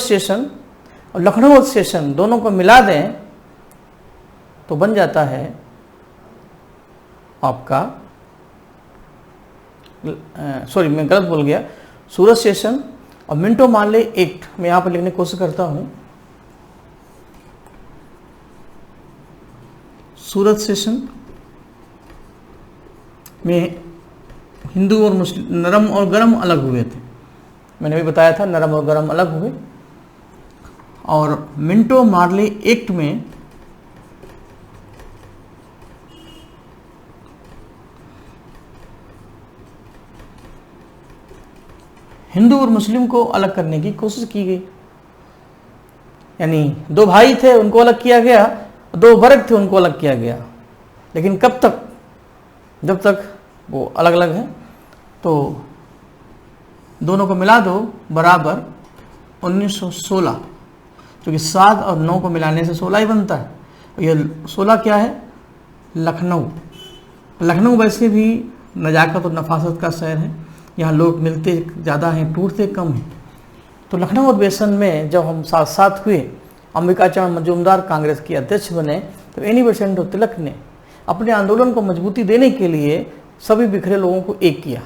सेशन और लखनऊ सेशन दोनों को मिला दें तो बन जाता है आपका, सॉरी मैं गलत बोल गया, सूरत सेशन और मिंटो मार्ले एक्ट। मैं यहाँ पर लिखने की कोशिश करता हूँ, सूरत सेशन में हिंदू और मुस्लिम, नरम और गरम अलग हुए थे। मैंने भी बताया था नरम और गरम अलग हुए। और मिंटो मार्ले एक्ट में हिंदू और मुस्लिम को अलग करने की कोशिश की गई। यानी 2 भाई थे उनको अलग किया गया, 2 वर्ग थे उनको अलग किया गया। लेकिन कब तक? जब तक वो अलग अलग हैं। तो दोनों को मिला दो बराबर 1916, क्योंकि 7 और 9 को मिलाने से 16 ही बनता है। ये 16 क्या है? लखनऊ। लखनऊ वैसे भी नजाकत और नफासत का शहर है, यहाँ लोग मिलते ज़्यादा हैं, टूटते कम हैं। तो लखनऊ अधिवेशन में जब हम साथ साथ हुए, अंबिकाचरण मजूमदार कांग्रेस के अध्यक्ष बने, तो एनिबेसेंट और तिलक ने अपने आंदोलन को मजबूती देने के लिए सभी बिखरे लोगों को एक किया।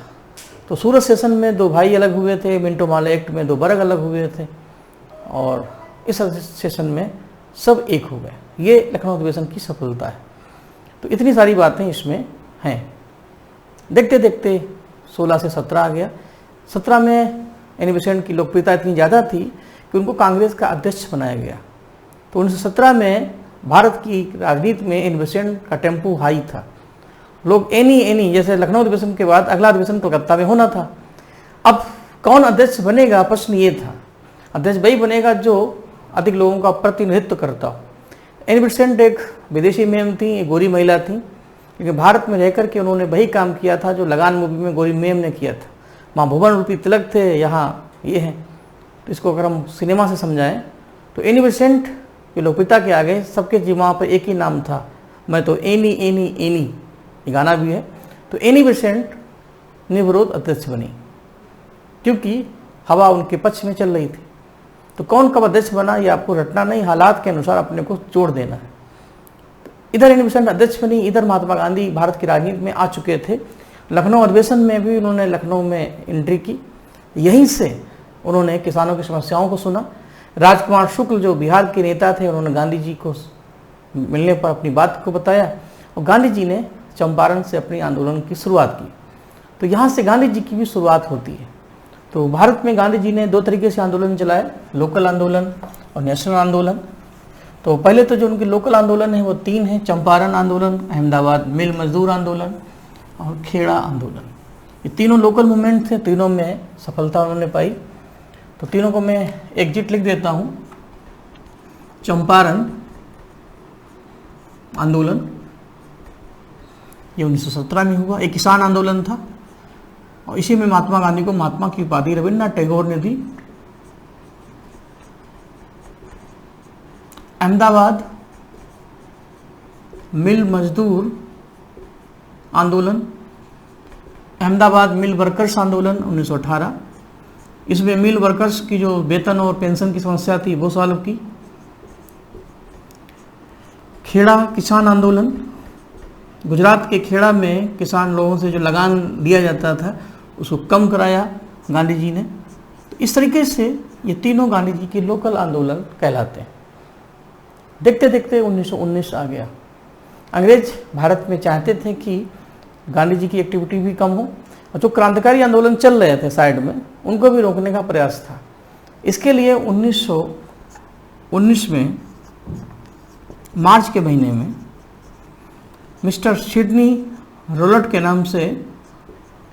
तो सूरत सेशन में 2 भाई अलग हुए थे, मिंटो मार्ले एक्ट में 2 वर्ग अलग हुए थे, और इस सेशन में सब एक हो गए। ये लखनऊ अधिवेशन की सफलता है। तो इतनी सारी बातें इसमें हैं। देखते देखते 16 से 17 आ गया। 17 में एनिबेसेंट की लोकप्रियता इतनी ज़्यादा थी कि उनको कांग्रेस का अध्यक्ष बनाया गया। तो 1917 में भारत की राजनीति में एनिबेसेंट का टेम्पो हाई था। लोग एनी जैसे लखनऊ अधिवेशन के बाद अगला अधिवेशन कोलकाता में होना था। अब कौन अध्यक्ष बनेगा, प्रश्न ये था। अध्यक्ष वही बनेगा जो अधिक लोगों का प्रतिनिधित्व करता हो। एनी बेसेंट एक विदेशी मैम थी, एक गोरी महिला थी, लेकिन भारत में रहकर के उन्होंने वही काम किया था जो लगान मूवी में गोरी मैम ने किया था। वहाँ भुवन रूपी तिलक थे, यहाँ ये है। तो इसको अगर हम सिनेमा से समझाएं तो एनी बेसेंट ये लोकपिता के आगे सबके जीवा पर एक ही नाम था, मैं तो एनी एनी एनी, ये गाना भी है। तो एनी बेसेंट निर्विरोध अध्यक्ष बनी क्योंकि हवा उनके पक्ष में चल रही थी। तो कौन कब अध्यक्ष बना ये आपको रटना नहीं, हालात के अनुसार अपने को जोड़ देना है। इधर एनी बेसेंट अध्यक्ष बनी, इधर महात्मा गांधी भारत की राजनीति में आ चुके थे। लखनऊ अधिवेशन में भी उन्होंने लखनऊ में एंट्री की, यहीं से उन्होंने किसानों की समस्याओं को सुना। राजकुमार शुक्ल जो बिहार के नेता थे, उन्होंने गांधी जी को मिलने पर अपनी बात को बताया और गांधी जी ने चंपारण से अपनी आंदोलन की शुरुआत की। तो यहाँ से गांधी जी की भी शुरुआत होती है। तो भारत में गांधी जी ने दो तरीके से आंदोलन चलाए, लोकल आंदोलन और नेशनल आंदोलन। तो पहले तो जो उनके लोकल आंदोलन है वो तीन है, चंपारण आंदोलन, अहमदाबाद मिल मजदूर आंदोलन और खेड़ा आंदोलन। ये तीनों लोकल मूवमेंट थे, तीनों में सफलता उन्होंने पाई। तो तीनों को मैं एग्जिट लिख देता हूँ। चंपारण आंदोलन ये 1917 में हुआ, एक किसान आंदोलन था और इसी में महात्मा गांधी को महात्मा की उपाधि रविन्द्रनाथ टैगोर ने दी। अहमदाबाद मिल मजदूर आंदोलन, अहमदाबाद मिल वर्कर्स आंदोलन 1918, इसमें मिल वर्कर्स की जो वेतन और पेंशन की समस्या थी वो सॉल्व की। खेड़ा किसान आंदोलन, गुजरात के खेड़ा में किसान लोगों से जो लगान लिया जाता था उसको कम कराया गांधी जी ने। तो इस तरीके से ये तीनों गांधी जी के लोकल आंदोलन कहलाते हैं। देखते देखते 1919 आ गया। अंग्रेज भारत में चाहते थे कि गांधी जी की एक्टिविटी भी कम हो और जो क्रांतिकारी आंदोलन चल रहे थे साइड में उनको भी रोकने का प्रयास था। इसके लिए 1919 में मार्च के महीने में मिस्टर सिडनी रोलट के नाम से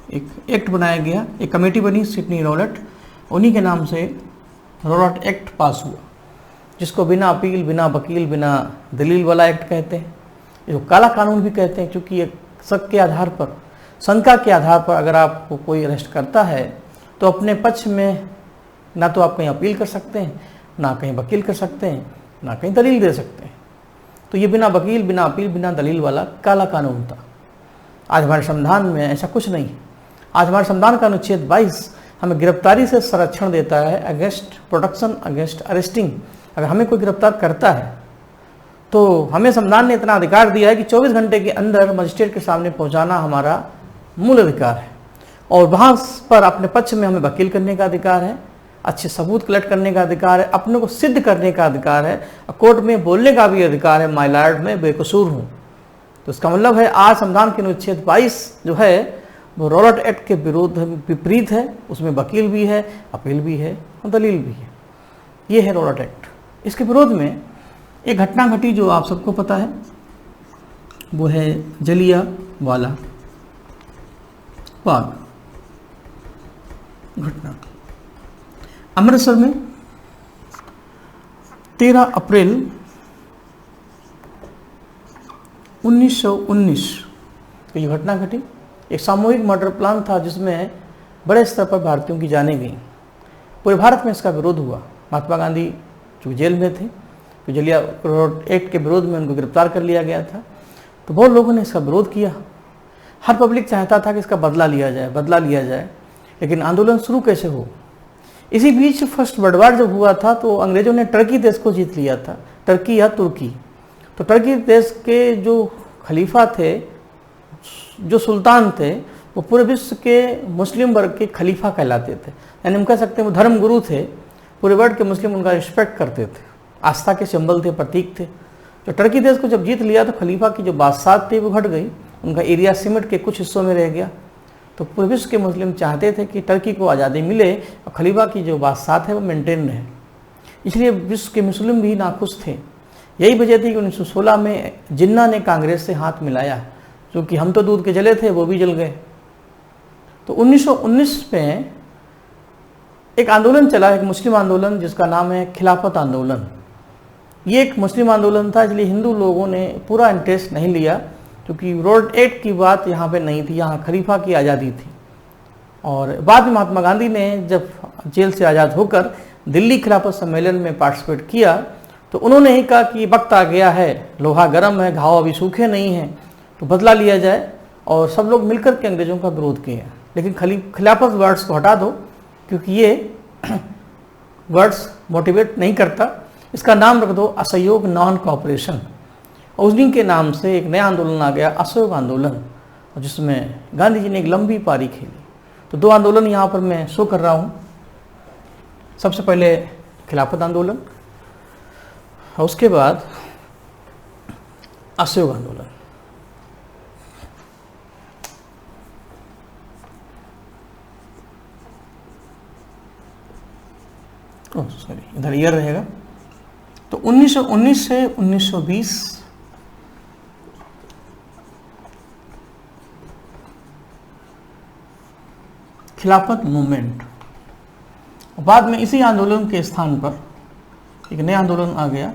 एक एक्ट बनाया गया, एक कमेटी बनी सिडनी रोलट, उन्हीं के नाम से रोलट एक्ट पास हुआ, जिसको बिना अपील, बिना वकील, बिना दलील वाला एक्ट कहते हैं। इसको काला कानून भी कहते हैं क्योंकि एक शक के आधार पर, शंका के आधार पर अगर आपको कोई अरेस्ट करता है तो अपने पक्ष में ना तो आप कहीं अपील कर सकते हैं, ना कहीं वकील कर सकते हैं, ना कहीं दलील दे सकते हैं। तो ये बिना वकील, बिना अपील, बिना दलील वाला काला कानून था। आज हमारे संविधान में ऐसा कुछ नहीं है। आज हमारे संविधान का अनुच्छेद 22 हमें गिरफ्तारी से संरक्षण देता है, अगेंस्ट प्रोटेक्शन अगेंस्ट अरेस्टिंग। अगर हमें कोई गिरफ्तार करता है तो हमें संविधान ने इतना अधिकार दिया है कि 24 घंटे के अंदर मजिस्ट्रेट के सामने पहुंचाना हमारा मूल अधिकार है और वहाँ पर अपने पक्ष में हमें वकील करने का अधिकार है, अच्छे सबूत कलेक्ट करने का अधिकार है, अपने को सिद्ध करने का अधिकार है, कोर्ट में बोलने का भी अधिकार है, माय लॉर्ड मैं बेकसूर हूँ। तो इसका मतलब है आज संविधान के अनुच्छेद 22 जो है वो रोलट एक्ट के विपरीत है। उसमें वकील भी है, अपील भी है और दलील भी है। ये है रोलट एक्ट। इसके विरोध में एक घटना घटी जो आप सबको पता है, वो है जलियांवाला बाग घटना। अमृतसर में 13 अप्रैल 1919 को ये घटना घटी। एक सामूहिक मर्डर प्लान था जिसमें बड़े स्तर पर भारतीयों की जानें गई। पूरे भारत में इसका विरोध हुआ। महात्मा गांधी जो जेल में थे, तो जलियांवाला एक्ट के विरोध में उनको गिरफ्तार कर लिया गया था। तो बहुत लोगों ने इसका विरोध किया। हर पब्लिक चाहता था कि इसका बदला लिया जाए, लेकिन आंदोलन शुरू कैसे हो। इसी बीच फर्स्ट वर्ल्ड वार जब हुआ था तो अंग्रेजों ने टर्की देश को जीत लिया था, टर्की या तुर्की। तो टर्की देश के जो खलीफा थे, जो सुल्तान थे, वो पूरे विश्व के मुस्लिम वर्ग के खलीफा कहलाते थे। यानी हम कह सकते हैं वो धर्म गुरु थे। पूरे वर्ल्ड के मुस्लिम उनका रिस्पेक्ट करते थे, आस्था के सिंबल थे, प्रतीक थे। तो टर्की देश को जब जीत लिया तो खलीफा की जो बादशाह थी वो घट गई, उनका एरिया सिमट के कुछ हिस्सों में रह गया। तो पूरे विश्व के मुस्लिम चाहते थे कि टर्की को आज़ादी मिले और खलीफा की जो बादशाह है वो मेंटेन रहे। इसलिए विश्व के मुस्लिम भी नाखुश थे। यही वजह थी कि 1916 में जिन्ना ने कांग्रेस से हाथ मिलाया, क्योंकि हम तो दूध के जले थे, वो भी जल गए। तो 1919 में एक आंदोलन चला, एक मुस्लिम आंदोलन जिसका नाम है खिलाफत आंदोलन। ये एक मुस्लिम आंदोलन था, इसलिए हिंदू लोगों ने पूरा इंटरेस्ट नहीं लिया, क्योंकि रोड एक्ट की बात यहाँ पे नहीं थी, यहाँ खलीफा की आज़ादी थी। और बाद में महात्मा गांधी ने जब जेल से आज़ाद होकर दिल्ली खिलाफत सम्मेलन में पार्टिसिपेट किया, तो उन्होंने ही कहा कि वक्त आ गया है, लोहा गर्म है, घाव अभी सूखे नहीं हैं, तो बदला लिया जाए। और सब लोग मिलकर के अंग्रेज़ों का विरोध किए। लेकिन खिलाफत वर्ड्स को हटा दो, क्योंकि ये वर्ड्स मोटिवेट नहीं करता। इसका नाम रख दो असहयोग नॉन कॉपरेशन। और उस दिन के नाम से एक नया आंदोलन आ गया, असहयोग आंदोलन, जिसमें गांधी जी ने एक लंबी पारी खेली। तो दो आंदोलन यहाँ पर मैं शो कर रहा हूँ। सबसे पहले खिलाफत आंदोलन और उसके बाद असहयोग आंदोलन। सॉरी, इधर ईयर रहेगा। तो 1919 से 1920 खिलाफत मूवमेंट। बाद में इसी आंदोलन के स्थान पर एक नया आंदोलन आ गया,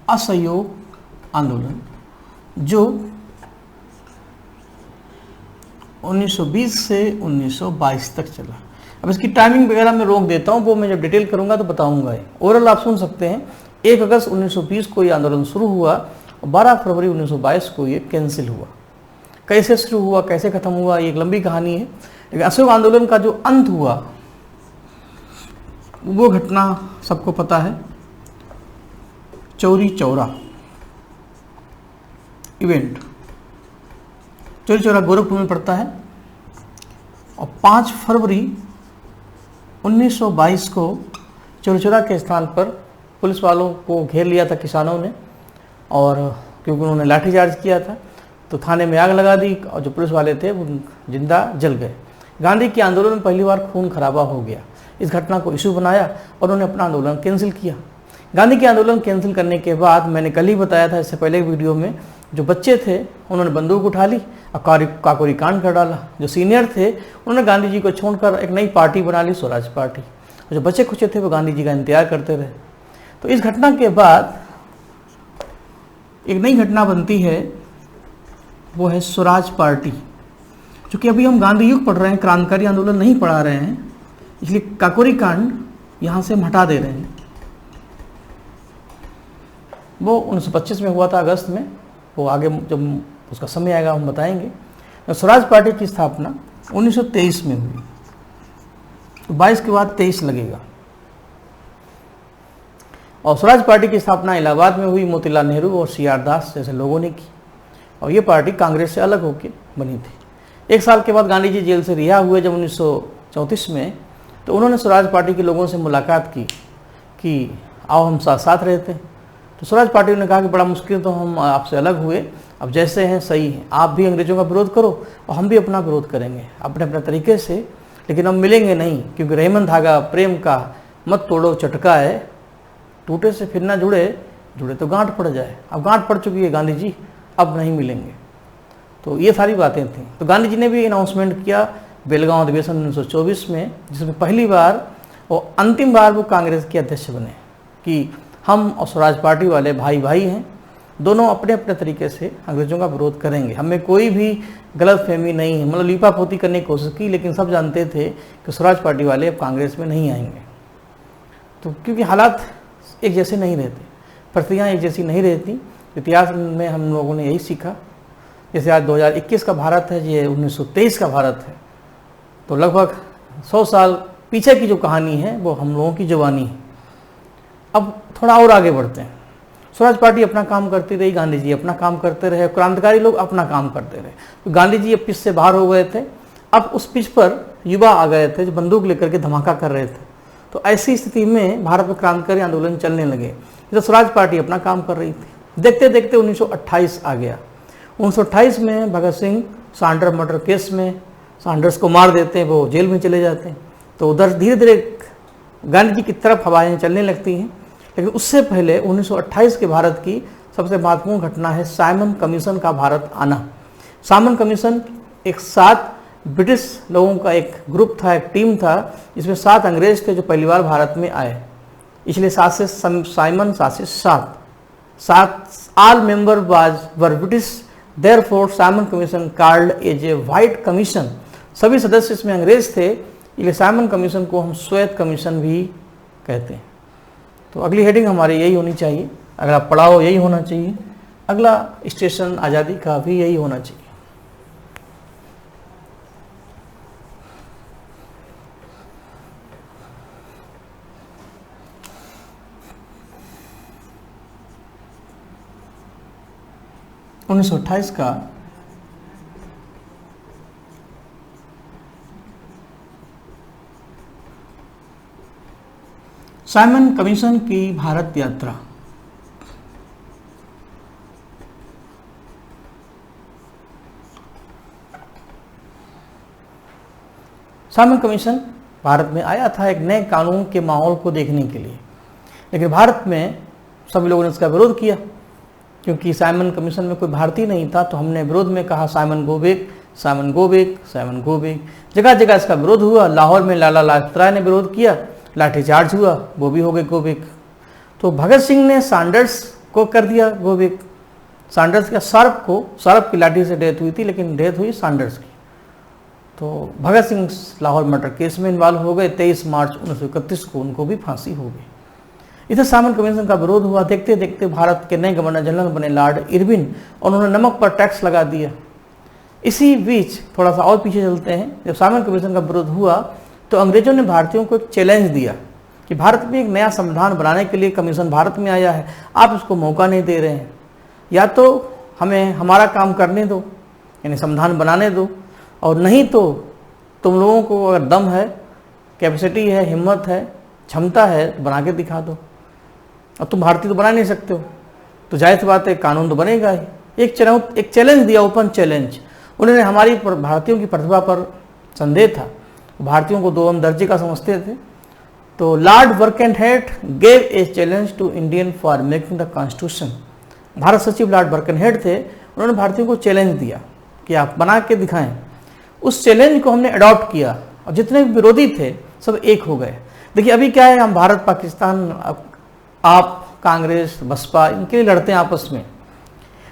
असहयोग आंदोलन, जो 1920 से 1922 तक चला। अब इसकी टाइमिंग वगैरह मैं रोक देता हूँ, वो मैं जब डिटेल करूँगा तो बताऊँगा। ओवरऑल आप सुन सकते हैं। 1 अगस्त 1920 को ये आंदोलन शुरू हुआ और 12 फरवरी 1922 को ये कैंसिल हुआ। कैसे शुरू हुआ, कैसे ख़त्म हुआ, ये एक लंबी कहानी है। लेकिन असहयोग आंदोलन का जो अंत हुआ, वो घटना सबको पता है, चौरी चौरा इवेंट। चौरी चौरा गोरखपुर में पड़ता है और 5 फरवरी 1922 को चौरी चौरा के स्थान पर पुलिस वालों को घेर लिया था किसानों ने, और क्योंकि उन्होंने लाठीचार्ज किया था तो थाने में आग लगा दी और जो पुलिस वाले थे वो जिंदा जल गए। गांधी के आंदोलन में पहली बार खून खराबा हो गया। इस घटना को इशू बनाया और उन्होंने अपना आंदोलन कैंसिल किया। गांधी के आंदोलन कैंसिल करने के बाद, मैंने कल ही बताया था इससे पहले वीडियो में, जो बच्चे थे उन्होंने बंदूक उठा ली और काकोरी कांड कर डाला। जो सीनियर थे उन्होंने गांधी जी को छोड़कर एक नई पार्टी बना ली, स्वराज पार्टी। जो बच्चे खुचे थे वो गांधी जी का इंतजार करते रहे। तो इस घटना के बाद एक नई घटना बनती है, वो है स्वराज पार्टी। चूँकि अभी हम गांधी युग पढ़ रहे हैं, क्रांतिकारी आंदोलन नहीं पढ़ा रहे हैं, इसलिए काकोरी कांड यहाँ से हम हटा दे रहे हैं। वो 1925 में हुआ था अगस्त में, वो आगे जब उसका समय आएगा हम बताएंगे। स्वराज पार्टी की स्थापना 1923 में हुई, तो 22 के बाद 23 लगेगा। और स्वराज पार्टी की स्थापना इलाहाबाद में हुई, मोतीलाल नेहरू और CR दास जैसे लोगों ने की। और ये पार्टी कांग्रेस से अलग होकर बनी थी। 1 साल के बाद गांधी जी जेल से रिहा हुए जब 1934 में, तो उन्होंने स्वराज पार्टी के लोगों से मुलाकात की कि आओ हम साथ साथ रहते हैं। तो स्वराज पार्टी ने कहा कि बड़ा मुश्किल, तो हम आपसे अलग हुए, अब जैसे हैं सही है, आप भी अंग्रेज़ों का विरोध करो और हम भी अपना विरोध करेंगे अपने अपने तरीके से, लेकिन हम मिलेंगे नहीं, क्योंकि रहीमन धागा प्रेम का मत तोड़ो चटका है, टूटे से फिर ना जुड़े, जुड़े तो गांठ पड़ जाए। अब गांठ पड़ चुकी है गांधी जी, अब नहीं मिलेंगे। तो ये सारी बातें थी। तो गांधी जी ने भी अनाउंसमेंट किया बेलगांव अधिवेशन 1924 में, जिसमें पहली बार और अंतिम बार वो कांग्रेस के अध्यक्ष बने कि हम और स्वराज पार्टी वाले भाई भाई हैं, दोनों अपने अपने तरीके से अंग्रेज़ों का विरोध करेंगे, हमें कोई भी गलत फहमी नहीं है। मतलब लीपापोती करने की कोशिश की, लेकिन सब जानते थे कि स्वराज पार्टी वाले अब कांग्रेस में नहीं आएंगे। तो क्योंकि हालात एक जैसे नहीं रहते, प्रक्रियाएँ एक जैसी नहीं रहती। इतिहास में हम लोगों ने यही सीखा। जैसे आज 2021 का भारत है, ये 1923 का भारत है, तो लगभग 100 साल पीछे की जो कहानी है वो हम लोगों की जवानी है। अब थोड़ा और आगे बढ़ते हैं। स्वराज पार्टी अपना काम करती रही, गांधी जी अपना काम करते रहे, क्रांतिकारी लोग अपना काम करते रहे। तो गांधी जी अब पिच से बाहर हो गए थे। अब उस पिच पर युवा आ गए थे जो बंदूक लेकर के धमाका कर रहे थे। तो ऐसी स्थिति में भारत में क्रांतिकारी आंदोलन चलने लगे। तो स्वराज पार्टी अपना काम कर रही थी। देखते देखते 1928 आ गया। 1928 में भगत सिंह सांडर मर्डर केस में सांडर्स को मार देते हैं, वो जेल में चले जाते हैं। तो उधर धीरे धीरे गांधी जी की तरफ हवाएं चलने लगती हैं। लेकिन उससे पहले 1928 के भारत की सबसे महत्वपूर्ण घटना है साइमन कमीशन का भारत आना। साइमन कमीशन एक 7 ब्रिटिश लोगों का एक ग्रुप था, एक टीम था, जिसमें 7 अंग्रेज थे जो पहली बार भारत में आए। इसलिए 7 से साइमन, 7 से 7 all member were British, therefore Simon commission called as a white commission. सभी सदस्य इसमें अंग्रेज थे, इसलिए साइमन कमीशन को हम श्वेत कमीशन भी कहते हैं। तो अगली हेडिंग हमारी यही होनी चाहिए, अगला पड़ाव यही होना चाहिए, अगला स्टेशन आज़ादी का भी यही होना चाहिए। उन्नीस सौ 28 का साइमन कमीशन की भारत यात्रा। साइमन कमीशन भारत में आया था एक नए कानून के माहौल को देखने के लिए, लेकिन भारत में सभी लोगों ने इसका विरोध किया, क्योंकि साइमन कमीशन में कोई भारतीय नहीं था। तो हमने विरोध में कहा Simon go back, Simon go back, Simon go back. जगह जगह इसका विरोध हुआ। लाहौर में लाला लाजपत राय ने विरोध किया, लाठीचार्ज हुआ, वो भी हो गए गो बैक। तो भगत सिंह ने सैंडर्स को कर दिया गो बैक। सैंडर्स का सर्प की लाठी से डेथ हुई थी, लेकिन डेथ हुई सैंडर्स की। तो भगत सिंह लाहौर मर्डर केस में इन्वॉल्व हो गए। 23 मार्च 1931 को उनको भी फांसी हो गई। इधर साइमन कमीशन का विरोध हुआ। देखते देखते भारत के नए गवर्नर जनरल बने लॉर्ड इरविन, और उन्होंने नमक पर टैक्स लगा दिया। इसी बीच थोड़ा सा और पीछे चलते हैं, जब साइमन कमीशन का विरोध हुआ तो अंग्रेजों ने भारतीयों को एक चैलेंज दिया कि भारत में एक नया संविधान बनाने के लिए कमीशन भारत में आया है, आप उसको मौका नहीं दे रहे हैं, या तो हमें हमारा काम करने दो, यानी संविधान बनाने दो, और नहीं तो तुम लोगों को अगर दम है, कैपेसिटी है, हिम्मत है, क्षमता है तो बना के दिखा दो। और तुम भारतीय तो बना नहीं सकते हो, तो जाहिर सी बात है कानून तो बनेगा ही। एक चैलेंज दिया, ओपन चैलेंज। उन्होंने हमारी भारतीयों की प्रतिभा पर संदेह था, भारतीयों को 2 दर्जे का समझते थे। तो Lord Birkenhead gave a challenge to Indian for making the constitution. Bharat सचिव लॉर्ड बर्कनहेड थे, उन्होंने भारतीयों को चैलेंज दिया कि आप बना के दिखाएं। उस चैलेंज को हमने अडॉप्ट किया, और जितने भी विरोधी थे सब एक हो गए। देखिए अभी क्या है, हम भारत पाकिस्तान, आप कांग्रेस बसपा, इनके लिए लड़ते हैं आपस में,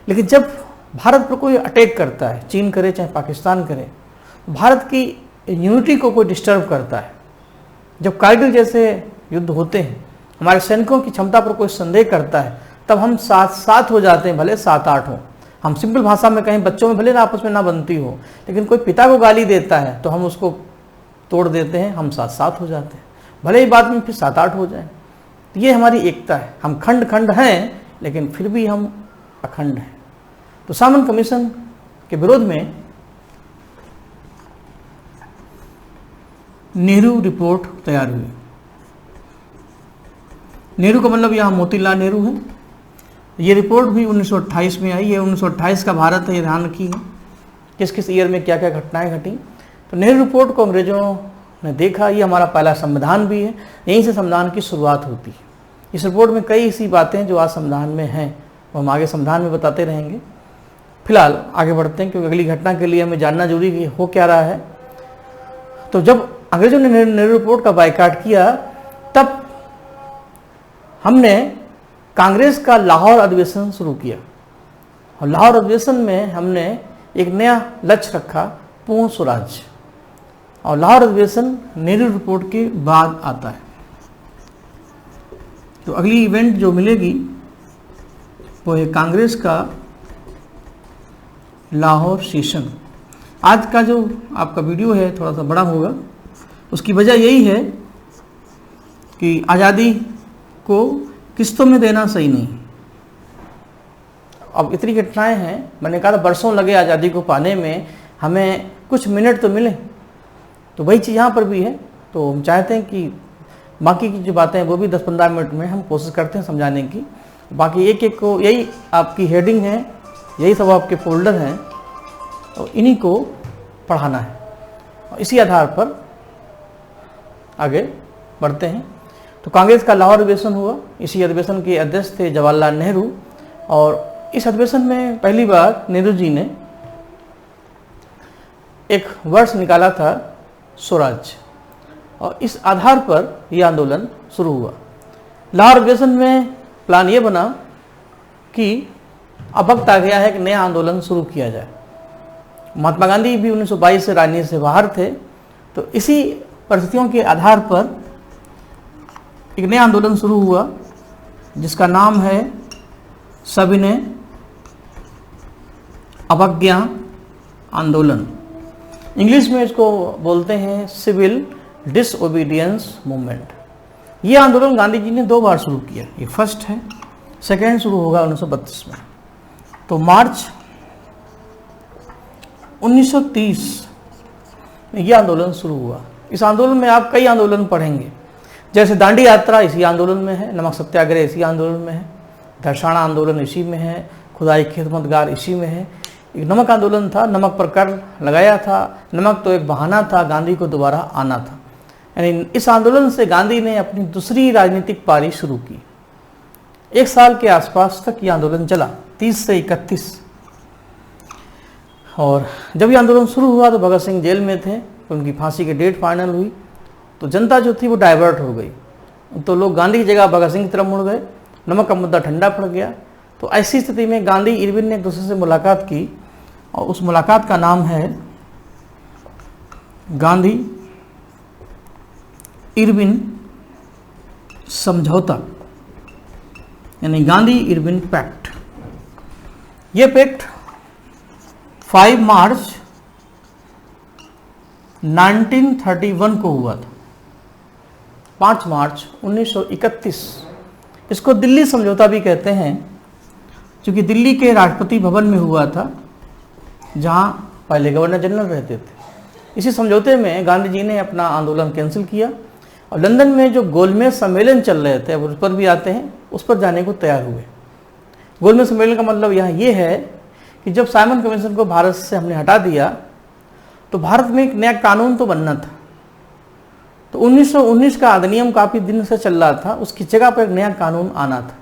लेकिन जब भारत पर कोई अटैक करता है, चीन करे चाहे पाकिस्तान करे, भारत की यूनिटी को कोई डिस्टर्ब करता है, जब कारगिल जैसे युद्ध होते हैं, हमारे सैनिकों की क्षमता पर कोई संदेह करता है, तब हम साथ हो जाते हैं, भले 7-8 हो। हम सिंपल भाषा में कहें, बच्चों में भले ना आपस में ना बनती हो, लेकिन कोई पिता को गाली देता है तो हम उसको तोड़ देते हैं, हम साथ हो जाते हैं, भले ही बाद में फिर 7-8 हो जाए। ये हमारी एकता है। हम खंड खंड हैं, लेकिन फिर भी हम अखंड हैं। तो साइमन कमीशन के विरोध में नेहरू रिपोर्ट तैयार हुई। नेहरू का मतलब यहाँ मोतीलाल नेहरू है। ये रिपोर्ट भी 1928 में आई है। 1928 का भारत है, ये ध्यान रखिएगा, किस किस ईयर में क्या क्या घटनाएं घटी। तो नेहरू रिपोर्ट को अंग्रेजों ने देखा, ये हमारा पहला संविधान भी है, यहीं से संविधान की शुरुआत होती है। इस रिपोर्ट में कई ऐसी बातें जो आज संविधान में हैं, वो हम आगे संविधान में बताते रहेंगे। फिलहाल आगे बढ़ते हैं, क्योंकि अगली घटना के लिए हमें जानना जरूरी है हो क्या रहा है। तो जब अंग्रेजों ने नेहरू रिपोर्ट का बायकॉट किया, तब हमने कांग्रेस का लाहौर अधिवेशन शुरू किया, और लाहौर अधिवेशन में हमने एक नया लक्ष्य रखा, पूर्ण स्वराज। और लाहौर अधिवेशन नेहरू रिपोर्ट के बाद आता है। तो अगली इवेंट जो मिलेगी वो है कांग्रेस का लाहौर सेशन। आज का जो आपका वीडियो है थोड़ा सा बड़ा होगा, उसकी वजह यही है कि आज़ादी को किस्तों में देना सही नहीं। अब इतनी घटनाएं हैं, मैंने कहा था बरसों लगे आज़ादी को पाने में, हमें कुछ मिनट तो मिले। तो वही चीज़ यहाँ पर भी है। तो हम चाहते हैं कि बाकी की जो बातें हैं वो भी 10-15 मिनट में हम कोशिश करते हैं समझाने की। बाकी एक एक को, यही आपकी हेडिंग है, यही सब आपके फोल्डर हैं, और इन्हीं को पढ़ाना है, और इसी आधार पर आगे बढ़ते हैं। तो कांग्रेस का लाहौर अधिवेशन हुआ। इसी अधिवेशन के अध्यक्ष थे जवाहरलाल नेहरू। और इस अधिवेशन में पहली बार नेहरू जी ने एक वर्ष निकाला था स्वराज, और इस आधार पर यह आंदोलन शुरू हुआ। लाहौर अधिवेशन में प्लान ये बना कि अब वक्त आ गया है कि नया आंदोलन शुरू किया जाए। महात्मा गांधी भी 1922 से राजनीति से बाहर थे, तो इसी परिस्थितियों के आधार पर एक नया आंदोलन शुरू हुआ जिसका नाम है सविनय अवज्ञा आंदोलन। इंग्लिश में इसको बोलते हैं सिविल डिसओबीडियंस मूवमेंट। ये आंदोलन गांधी जी ने 2 बार शुरू किया, ये फर्स्ट है, सेकेंड शुरू होगा 1932 में। तो मार्च 1930 में यह आंदोलन शुरू हुआ। इस आंदोलन में आप कई आंदोलन पढ़ेंगे, जैसे दांडी यात्रा इसी आंदोलन में है, नमक सत्याग्रह इसी आंदोलन में है, धरसाना आंदोलन इसी में है, खुदाई खिदमतगार इसी में है। एक नमक आंदोलन था, नमक पर कर लगाया था, नमक तो एक बहाना था गांधी को दोबारा आना था। यानी इस आंदोलन से गांधी ने अपनी दूसरी राजनीतिक पारी शुरू की। 1 साल के आसपास तक ये आंदोलन चला, 30 से 31। और जब ये आंदोलन शुरू हुआ तो भगत सिंह जेल में थे, उनकी फांसी की डेट फाइनल हुई, तो जनता जो थी वो डाइवर्ट हो गई, तो लोग गांधी की जगह भगत सिंह की तरफ मुड़ गए, नमक का मुद्दा ठंडा पड़ गया। तो ऐसी स्थिति में गांधी इरविन ने एक दूसरे से मुलाकात की, और उस मुलाकात का नाम है गांधी इरविन समझौता, यानी गांधी इरविन पैक्ट। ये पैक्ट 5 मार्च 1931 को हुआ था, 5 मार्च 1931। इसको दिल्ली समझौता भी कहते हैं, क्योंकि दिल्ली के राष्ट्रपति भवन में हुआ था, जहां पहले गवर्नर जनरल रहते थे। इसी समझौते में गांधी जी ने अपना आंदोलन कैंसिल किया, और लंदन में जो गोलमेज सम्मेलन चल रहे थे, अब उस पर भी आते हैं, उस पर जाने को तैयार हुए। गोलमेज सम्मेलन का मतलब यहाँ ये है कि जब साइमन कमीशन को भारत से हमने हटा दिया, तो भारत में एक नया कानून तो बनना था। तो 1919 का अधिनियम काफ़ी दिन से चल रहा था, उसकी जगह पर एक नया कानून आना था।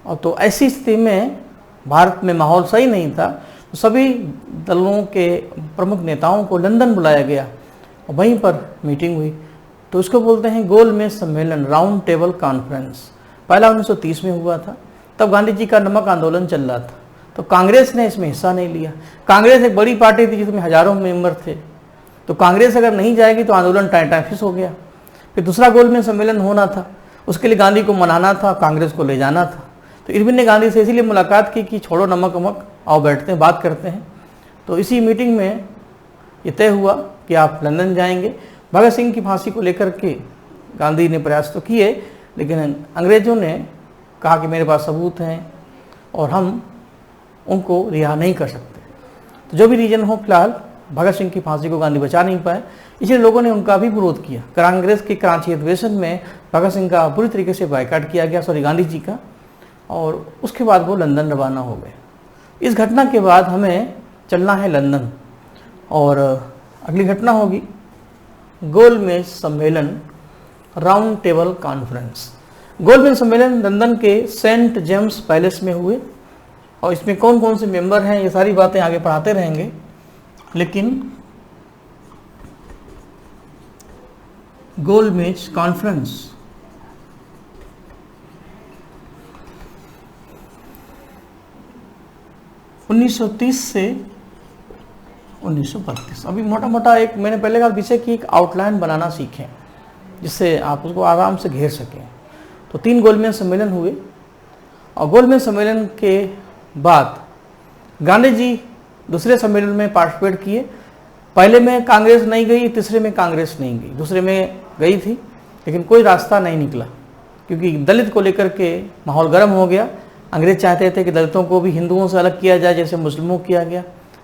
और तो ऐसी स्थिति में भारत में माहौल सही नहीं था, तो सभी दलों के प्रमुख नेताओं को लंदन बुलाया गया और वहीं पर मीटिंग हुई। तो इसको बोलते हैं गोलमेज सम्मेलन, राउंड टेबल कॉन्फ्रेंस। पहला 1930 में हुआ था, तब गांधी जी का नमक आंदोलन चल रहा था, तो कांग्रेस ने इसमें हिस्सा नहीं लिया। कांग्रेस एक बड़ी पार्टी थी जिसमें हजारों मेंबर थे, तो कांग्रेस अगर नहीं जाएगी तो आंदोलन टाइफिस हो गया। फिर दूसरा गोलमेज सम्मेलन होना था, उसके लिए गांधी को मनाना था, कांग्रेस को ले जाना था। तो इरविन ने गांधी से इसीलिए मुलाकात की कि छोड़ो नमक वमक, आओ बैठते हैं, बात करते हैं। तो इसी मीटिंग में ये तय हुआ कि आप लंदन जाएंगे। भगत सिंह की फांसी को लेकर के गांधी ने प्रयास तो किए, लेकिन अंग्रेजों ने कहा कि मेरे पास सबूत हैं और हम उनको रिहा नहीं कर सकते। तो जो भी रीजन हो, फिलहाल भगत सिंह की फांसी को गांधी बचा नहीं पाए, इसलिए लोगों ने उनका भी विरोध किया। कांग्रेस के कराची अधिवेशन में भगत सिंह का बुरी तरीके से बायकॉट किया गया, गांधी जी का, और उसके बाद वो लंदन रवाना हो गए। इस घटना के बाद हमें चलना है लंदन, और अगली घटना होगी गोलमेज सम्मेलन, राउंड टेबल कॉन्फ्रेंस। गोलमेज सम्मेलन लंदन के सेंट जेम्स पैलेस में हुए, और इसमें कौन कौन से मेंबर हैं ये सारी बातें आगे पढ़ाते रहेंगे, लेकिन गोलमेज कॉन्फ्रेंस (1930 से 1932). अभी मोटा मोटा एक मैंने पहले कहा विषय की एक आउटलाइन बनाना सीखें, जिससे आप उसको आराम से घेर सकें। तो 3 गोलमेज सम्मेलन हुए, और गोलमेज सम्मेलन के बाद गांधी जी दूसरे सम्मेलन में पार्टिसिपेट किए। पहले में कांग्रेस नहीं गई, तीसरे में कांग्रेस नहीं गई, दूसरे में गई थी, लेकिन कोई रास्ता नहीं निकला, क्योंकि दलित को लेकर के माहौल गर्म हो गया। अंग्रेज चाहते थे कि दलितों को भी हिंदुओं से अलग किया जाए, जैसे मुस्लिमों को किया गया।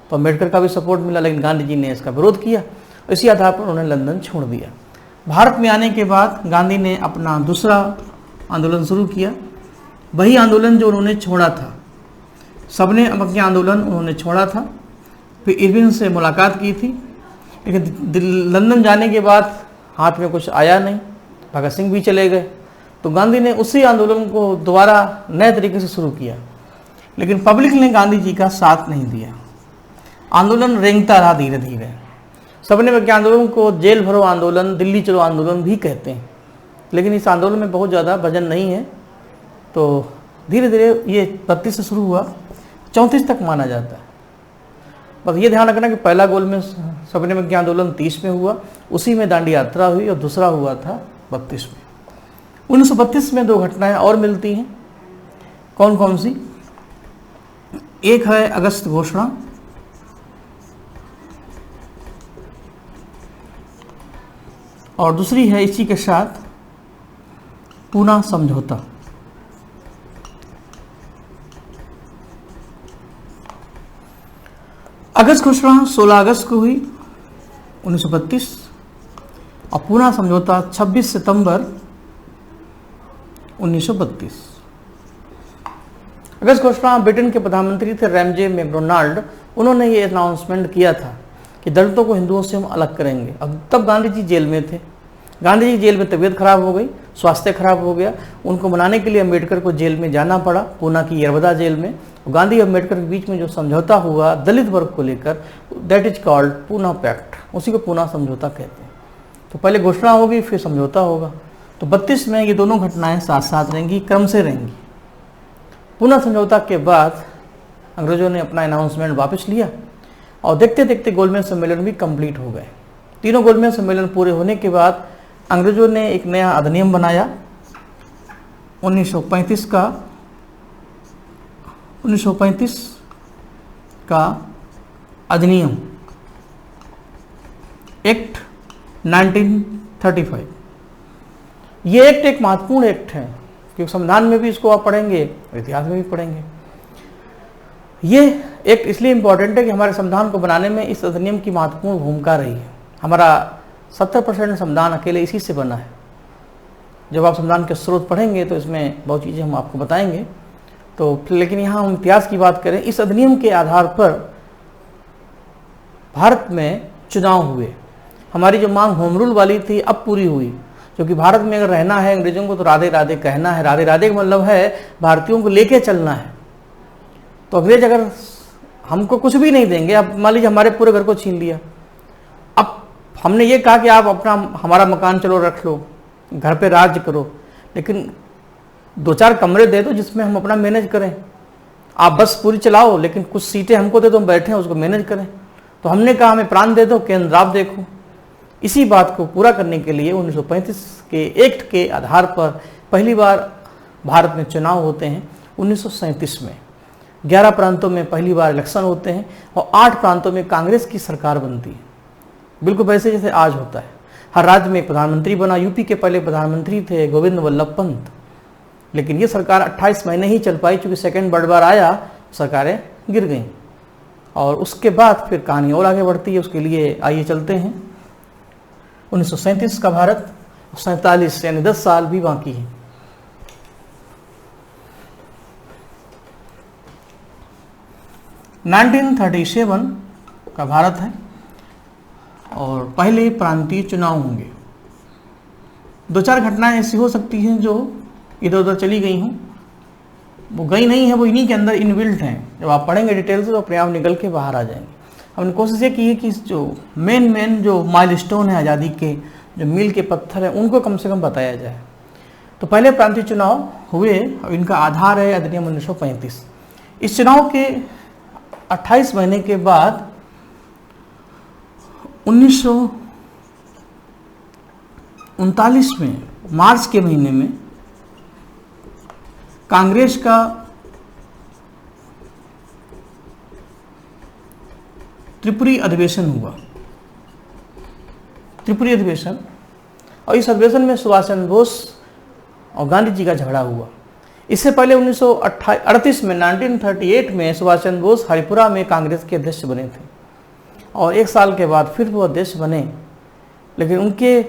तो अम्बेडकर का भी सपोर्ट मिला, लेकिन गांधी जी ने इसका विरोध किया। इसी आधार पर उन्होंने लंदन छोड़ दिया। भारत में आने के बाद गांधी ने अपना दूसरा आंदोलन शुरू किया, वही आंदोलन जो उन्होंने छोड़ा था, सबने अवज्ञा आंदोलन उन्होंने छोड़ा था। फिर इरविन से मुलाकात की थी, लेकिन लंदन जाने के बाद हाथ में कुछ आया नहीं, भगत सिंह भी चले गए। तो गांधी ने उसी आंदोलन को दोबारा नए तरीके से शुरू किया। लेकिन पब्लिक ने गांधी जी का साथ नहीं दिया। आंदोलन रेंगता रहा धीरे धीरे। सबने विज्ञान आंदोलन को जेल भरो आंदोलन, दिल्ली चलो आंदोलन भी कहते हैं, लेकिन इस आंदोलन में बहुत ज़्यादा वजन नहीं है। तो धीरे धीरे ये 32 से शुरू हुआ, 34 तक माना जाता है। बस ये ध्यान रखना कि पहला गोल में सबने विज्ञान आंदोलन 30 में हुआ, उसी में दांडी यात्रा हुई, और दूसरा हुआ था 32 में। 1932 में 2 घटनाएं और मिलती हैं। कौन कौन सी? एक है अगस्त घोषणा, और दूसरी है इसी के साथ पूना समझौता। अगस्त घोषणा 16 अगस्त को हुई 1932, और पूना समझौता 26 सितंबर 1932। अगस्त घोषणा ब्रिटेन के प्रधानमंत्री थे रैमजे मैकडोनाल्ड, उन्होंने ये अनाउंसमेंट किया था कि दलितों को हिंदुओं से हम अलग करेंगे। अब तब गांधी जी जेल में थे। गांधी जी जेल में तबीयत खराब हो गई, स्वास्थ्य खराब हो गया, उनको मनाने के लिए अम्बेडकर को जेल में जाना पड़ा, पूना की यरवदा जेल में। गांधी और अम्बेडकर के बीच में जो समझौता हुआ दलित वर्ग को लेकर, that is called Poona pact, उसी को पूना समझौता कहते हैं। तो पहले घोषणा होगी, फिर समझौता होगा। तो 32 में ये दोनों घटनाएं साथ साथ रहेंगी, क्रम से रहेंगी। पूना समझौता के बाद अंग्रेजों ने अपना अनाउंसमेंट वापस लिया, और देखते देखते गोलमेज सम्मेलन भी कंप्लीट हो गए। तीनों गोलमेज सम्मेलन पूरे होने के बाद अंग्रेजों ने एक नया अधिनियम बनाया 1935 का अधिनियम, एक्ट 1935। ये एक्ट एक महत्वपूर्ण एक्ट है, क्योंकि संविधान में भी इसको आप पढ़ेंगे, इतिहास में भी पढ़ेंगे। ये एक्ट इसलिए इम्पोर्टेंट है कि हमारे संविधान को बनाने में इस अधिनियम की महत्वपूर्ण भूमिका रही है। हमारा 70% संविधान अकेले इसी से बना है। जब आप संविधान के स्रोत पढ़ेंगे तो इसमें बहुत चीज़ें हम आपको बताएंगे। तो लेकिन यहाँ हम इतिहास की बात करें, इस अधिनियम के आधार पर भारत में चुनाव हुए। हमारी जो मांग होम रूल वाली थी अब पूरी हुई, क्योंकि भारत में अगर रहना है अंग्रेजों को तो राधे राधे कहना है। राधे राधे का मतलब है भारतीयों को लेके चलना है। तो अंग्रेज अगर हमको कुछ भी नहीं देंगे, अब मान लीजिए हमारे पूरे घर को छीन लिया, अब हमने ये कहा कि आप अपना हमारा मकान चलो रख लो, घर पे राज्य करो, लेकिन 2-4 कमरे दे दो जिसमें हम अपना मैनेज करें। आप बस पूरी चलाओ, लेकिन कुछ सीटें हमको दे दो, हम बैठे हैं उसको मैनेज करें। तो हमने कहा हमें प्राण दे दो, केंद्र आप देखो। इसी बात को पूरा करने के लिए 1935 के एक्ट के आधार पर पहली बार भारत में चुनाव होते हैं 1937 में। 11 प्रांतों में पहली बार इलेक्शन होते हैं, और 8 प्रांतों में कांग्रेस की सरकार बनती है, बिल्कुल वैसे जैसे आज होता है। हर राज्य में एक प्रधानमंत्री बना। यूपी के पहले प्रधानमंत्री थे गोविंद वल्लभ पंत, लेकिन ये सरकार 28 महीने ही चल पाई, क्योंकि सेकेंड बर्ड बार आया, सरकारें गिर गईं। और उसके बाद फिर कहानी और आगे बढ़ती है। उसके लिए आइए चलते हैं 1937 का भारत, 47 यानी 10 साल भी बाकी है। (1937) का भारत है, और पहले प्रांतीय चुनाव होंगे। 2-4 घटनाएं ऐसी हो सकती हैं जो इधर उधर चली गई हूँ, वो गई नहीं है, वो इन्हीं के अंदर इनबिल्ट हैं। जब आप पढ़ेंगे डिटेल से तो अपने आप निकल के बाहर आ जाएंगे। हमने कोशिश ये की है कि जो मेन जो माइलस्टोन है आज़ादी के, जो मील के पत्थर हैं, उनको कम से कम बताया जाए। तो पहले प्रांतीय चुनाव हुए, और इनका आधार है अधिनियम 1935। इस चुनाव के 28 महीने के बाद 1939 में मार्च के महीने में कांग्रेस का त्रिपुरी अधिवेशन हुआ। त्रिपुरी अधिवेशन, और इस अधिवेशन में सुभाष चंद्र बोस और गांधी जी का झगड़ा हुआ। इससे पहले 1938 में 1938 में सुभाष चंद्र बोस हरिपुरा में कांग्रेस के अध्यक्ष बने थे, और 1 साल के बाद फिर वो अध्यक्ष बने। लेकिन उनके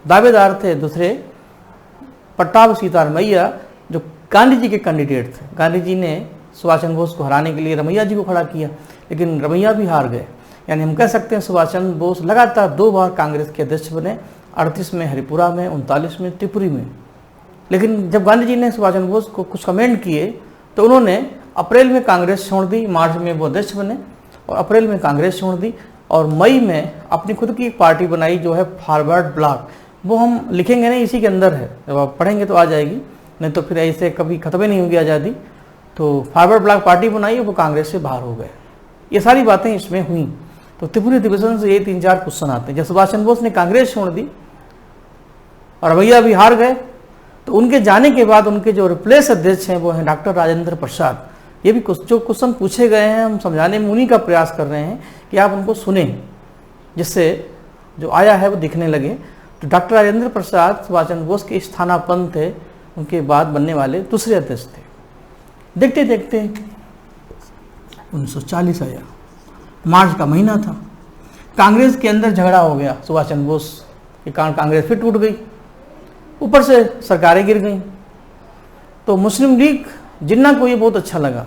दावेदार थे दूसरे पट्टाभ सीतारमैया, जो गांधी जी के कैंडिडेट थे। गांधी जी ने सुभाष चंद्र बोस को हराने के लिए रमैया जी को खड़ा किया, लेकिन रमैया भी हार गए। यानी हम कह सकते हैं सुभाष चंद्र बोस लगातार 2 बार कांग्रेस के अध्यक्ष बने, 38 में हरिपुरा में, 39 में त्रिपुरी में। लेकिन जब गांधी जी ने सुभाष चंद्र बोस को कुछ कमेंट किए तो उन्होंने अप्रैल में कांग्रेस छोड़ दी, मार्च में वो अध्यक्ष बने और अप्रैल में कांग्रेस छोड़ दी और मई में अपनी खुद की एक पार्टी बनाई जो है फॉरवर्ड ब्लॉक। वो हम लिखेंगे नहीं, इसी के अंदर है, जब आप पढ़ेंगे तो आ जाएगी, नहीं तो फिर ऐसे कभी खत्म ही नहीं होगी आज़ादी। तो फॉरवर्ड ब्लॉक पार्टी बनाई और वो कांग्रेस से बाहर हो गए। ये सारी बातें इसमें हुई। तो त्रिपुरी अधिवेशन से ये 3-4 क्वेश्चन आते हैं। जब सुभाष चंद्र बोस ने कांग्रेस छोड़ दी और भैया भी हार गए, तो उनके जाने के बाद उनके जो रिप्लेस अध्यक्ष हैं वो हैं डॉक्टर राजेंद्र प्रसाद। ये भी जो क्वेश्चन पूछे गए हैं हम समझाने में उन्हीं का प्रयास कर रहे हैं कि आप उनको सुने, जिससे जो आया है वो दिखने लगे। तो डॉक्टर राजेंद्र प्रसाद सुभाष चंद्र बोस के स्थानापन्न थे, उनके बाद बनने वाले दूसरे अध्यक्ष थे। देखते देखते 1940 आया, मार्च का महीना था। कांग्रेस के अंदर झगड़ा हो गया सुभाष चंद्र बोस के कारण, कांग्रेस फिर टूट गई, ऊपर से सरकारें गिर गईं। तो मुस्लिम लीग जिन्ना को ये बहुत अच्छा लगा,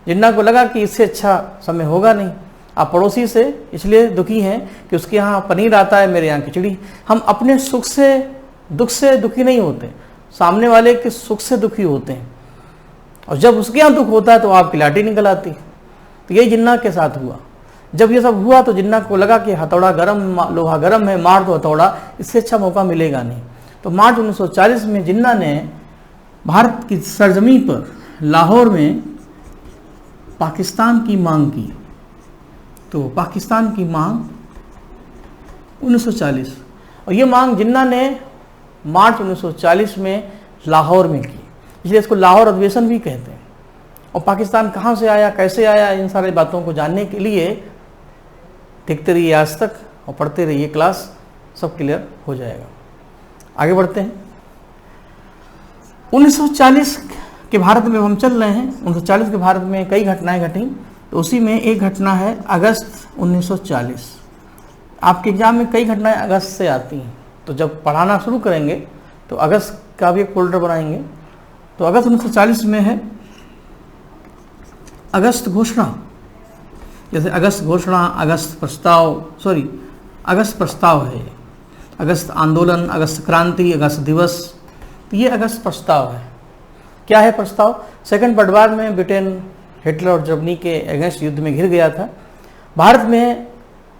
जिन्ना को लगा कि इससे अच्छा समय होगा नहीं। आप पड़ोसी से इसलिए दुखी हैं कि उसके यहाँ पनीर आता है, मेरे यहाँ खिचड़ी। हम अपने सुख से दुखी नहीं होते, सामने वाले के सुख से दुखी होते हैं। और जब उसके यहाँ दुख होता है तो आपकी लाठी निकल आती। तो यही जिन्ना के साथ हुआ। जब ये सब हुआ तो जिन्ना को लगा कि हथौड़ा गरम, लोहा गरम है, मार दो हथौड़ा, इससे अच्छा मौका मिलेगा नहीं। तो मार्च 1940 में जिन्ना ने भारत की सरजमी पर लाहौर में पाकिस्तान की मांग की। तो पाकिस्तान की मांग 1940, और ये मांग जिन्ना ने मार्च 1940 में लाहौर में की, इसलिए इसको लाहौर अधिवेशन भी कहते हैं। और पाकिस्तान कहाँ से आया, कैसे आया, इन सारी बातों को जानने के लिए देखते रहिए आज तक और पढ़ते रहिए क्लास, सब क्लियर हो जाएगा। आगे बढ़ते हैं। 1940 के भारत में हम चल रहे हैं। 1940 के भारत में कई घटनाएं घटी, तो उसी में एक घटना है अगस्त 1940। आपके एग्जाम में कई घटनाएं अगस्त से आती हैं, तो जब पढ़ाना शुरू करेंगे तो अगस्त का भी एक फोल्डर बनाएंगे। तो अगस्त 1940 में है अगस्त घोषणा, जैसे अगस्त घोषणा, अगस्त प्रस्ताव है, अगस्त आंदोलन, अगस्त क्रांति, अगस्त दिवस। तो ये अगस्त प्रस्ताव है। क्या है प्रस्ताव? सेकंड वर्ल्ड वॉर में ब्रिटेन हिटलर और जर्मनी के अगेंस्ट युद्ध में घिर गया था। भारत में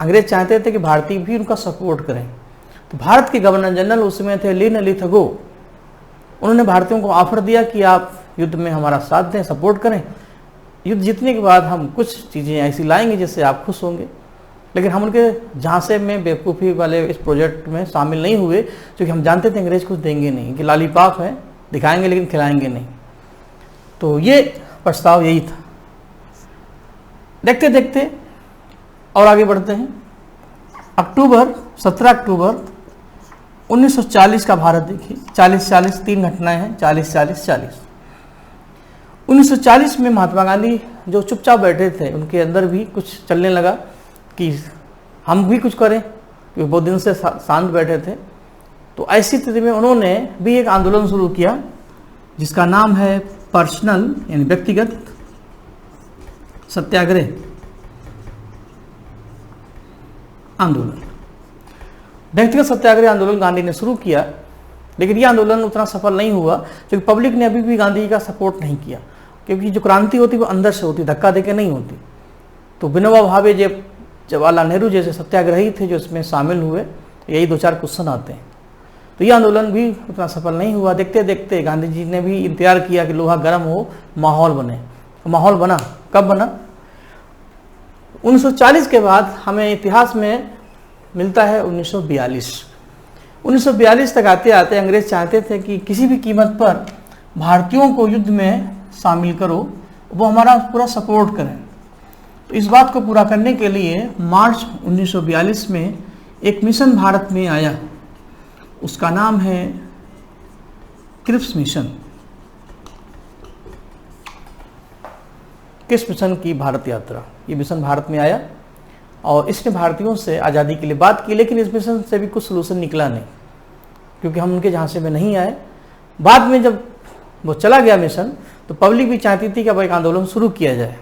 अंग्रेज चाहते थे कि भारतीय भी उनका सपोर्ट करें। तो भारत के गवर्नर जनरल उसमें थे लिन लिथगो। उन्होंने भारतीयों को ऑफर दिया कि आप युद्ध में हमारा साथ दें, सपोर्ट करें। युद्ध जीतने के बाद हम कुछ चीज़ें ऐसी लाएंगे जिससे आप खुश होंगे। लेकिन हम उनके झांसे में, बेवकूफ़ी वाले इस प्रोजेक्ट में शामिल नहीं हुए, क्योंकि हम जानते थे अंग्रेज कुछ देंगे नहीं, कि लॉलीपॉप है, दिखाएंगे लेकिन खिलाएंगे नहीं। तो ये प्रस्ताव यही था। देखते देखते और आगे बढ़ते हैं। 17 अक्टूबर 1940 का भारत देखिए। 40-40 3 घटनाएं हैं, 40-40-40। 1940 में महात्मा गांधी जो चुपचाप बैठे थे, उनके अंदर भी कुछ चलने लगा कि हम भी कुछ करें, क्योंकि बहुत दिन से शांत बैठे थे। तो ऐसी स्थिति में उन्होंने भी एक आंदोलन शुरू किया जिसका नाम है पर्सनल यानी व्यक्तिगत सत्याग्रह आंदोलन। व्यक्तिगत सत्याग्रह आंदोलन गांधी ने शुरू किया, लेकिन यह आंदोलन उतना सफल नहीं हुआ, क्योंकि पब्लिक ने अभी भी गांधी जी का सपोर्ट नहीं किया। क्योंकि जो क्रांति होती है वो अंदर से होती, धक्का देके नहीं होती। तो विनोबा भावे, जवाहरलाल नेहरू जैसे सत्याग्रही थे जो इसमें शामिल हुए, यही 2-4 क्वेश्चन आते हैं। तो ये आंदोलन भी उतना सफल नहीं हुआ। देखते देखते गांधी जी ने भी इंतजार किया कि लोहा गर्म हो, माहौल बने। तो माहौल बना, कब बना? 1940 के बाद हमें इतिहास में मिलता है 1942। 1942 तक आते आते अंग्रेज चाहते थे कि किसी भी कीमत पर भारतीयों को युद्ध में शामिल करो, वो हमारा पूरा सपोर्ट करें। तो इस बात को पूरा करने के लिए मार्च 1942 में एक मिशन भारत में आया, उसका नाम है क्रिप्स मिशन। क्रिप्स मिशन की भारत यात्रा, ये मिशन भारत में आया और इसने भारतीयों से आज़ादी के लिए बात की। लेकिन इस मिशन से भी कुछ सलूशन निकला नहीं, क्योंकि हम उनके झांसे में नहीं आए। बाद में जब वो चला गया मिशन, तो पब्लिक भी चाहती थी कि अब एक आंदोलन शुरू किया जाए,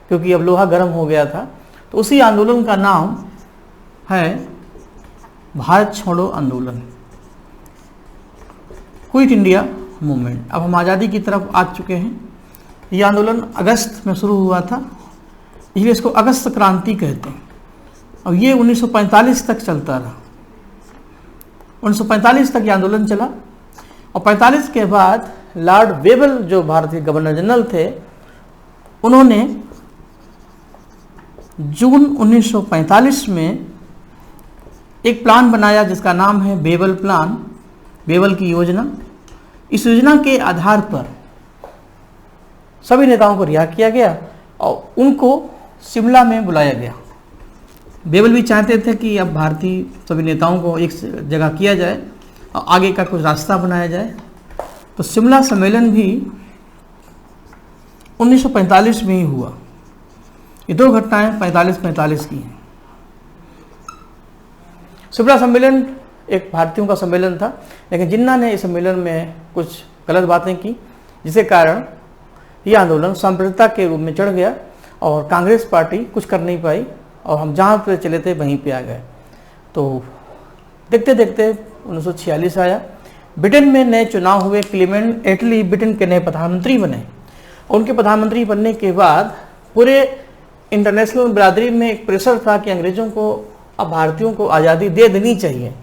क्योंकि अब लोहा गर्म हो गया था। तो उसी आंदोलन का नाम है भारत छोड़ो आंदोलन, क्विट इंडिया मूवमेंट। अब हम आज़ादी की तरफ आ चुके हैं। ये आंदोलन अगस्त में शुरू हुआ था, इसलिए इसको अगस्त क्रांति कहते हैं। और ये 1945 तक चलता रहा। 1945 तक ये आंदोलन चला और 45 के बाद लॉर्ड वेबल जो भारतीय गवर्नर जनरल थे, उन्होंने जून 1945 में एक प्लान बनाया जिसका नाम है बेबल प्लान, बेबल की योजना। इस योजना के आधार पर सभी नेताओं को रिहा किया गया और उनको शिमला में बुलाया गया। बेबल भी चाहते थे कि अब भारतीय सभी नेताओं को एक जगह किया जाए और आगे का कुछ रास्ता बनाया जाए। तो शिमला सम्मेलन भी 1945 में ही हुआ। ये दो घटनाएं 45 की हैं। शिमला सम्मेलन एक भारतीयों का सम्मेलन था, लेकिन जिन्ना ने इस सम्मेलन में कुछ गलत बातें की, जिसके कारण यह आंदोलन सांप्रदायिकता के रूप में चढ़ गया और कांग्रेस पार्टी कुछ कर नहीं पाई और हम जहाँ पे चले थे वहीं पे आ गए। तो देखते देखते 1946 आया। ब्रिटेन में नए चुनाव हुए। क्लेमेंट एटली ब्रिटेन के नए प्रधानमंत्री बने। उनके प्रधानमंत्री बनने के बाद पूरे इंटरनेशनल बिरादरी में एक प्रेशर था कि अंग्रेज़ों को अब भारतीयों को आज़ादी दे देनी चाहिए।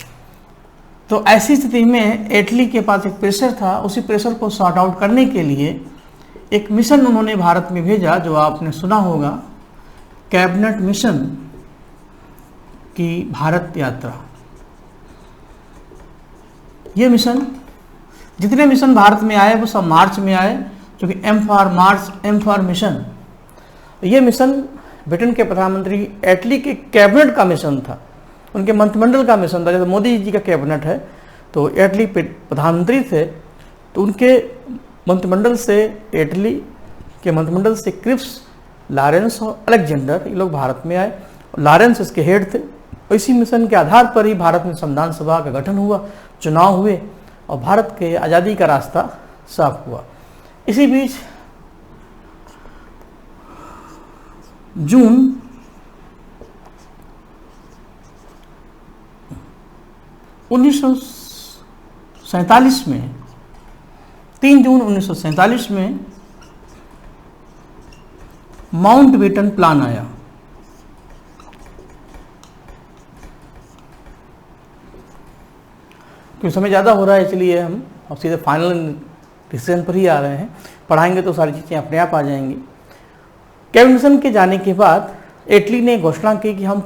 तो ऐसी स्थिति में एटली के पास एक प्रेशर था। उसी प्रेशर को सॉर्ट आउट करने के लिए एक मिशन उन्होंने भारत में भेजा, जो आपने सुना होगा, कैबिनेट मिशन की भारत यात्रा। ये मिशन, जितने मिशन भारत में आए वो सब मार्च में आए, क्योंकि M for March, M for mission. ये मिशन ब्रिटेन के प्रधानमंत्री एटली के कैबिनेट का मिशन था, उनके मंत्रिमंडल का मिशन था। जैसे मोदी जी का कैबिनेट है तो एटली प्रधानमंत्री थे, तो उनके मंत्रिमंडल से, एटली के मंत्रिमंडल से क्रिप्स, लॉरेंस और अलेक्जेंडर, ये लोग भारत में आए। लॉरेंस इसके हेड थे। और इसी मिशन के आधार पर ही भारत में संविधान सभा का गठन हुआ, चुनाव हुए और भारत के आज़ादी का रास्ता साफ हुआ। इसी बीच जून 1947 में, 3 जून 1947 में माउंटबेटन प्लान आया। क्योंकि समय ज़्यादा हो रहा है, इसलिए हम अब सीधे फाइनल डिसीजन पर ही आ रहे हैं। पढ़ाएंगे तो सारी चीज़ें अपने आप आ जाएंगी। कैबिनेट मिशन के जाने के बाद एटली ने घोषणा की कि हम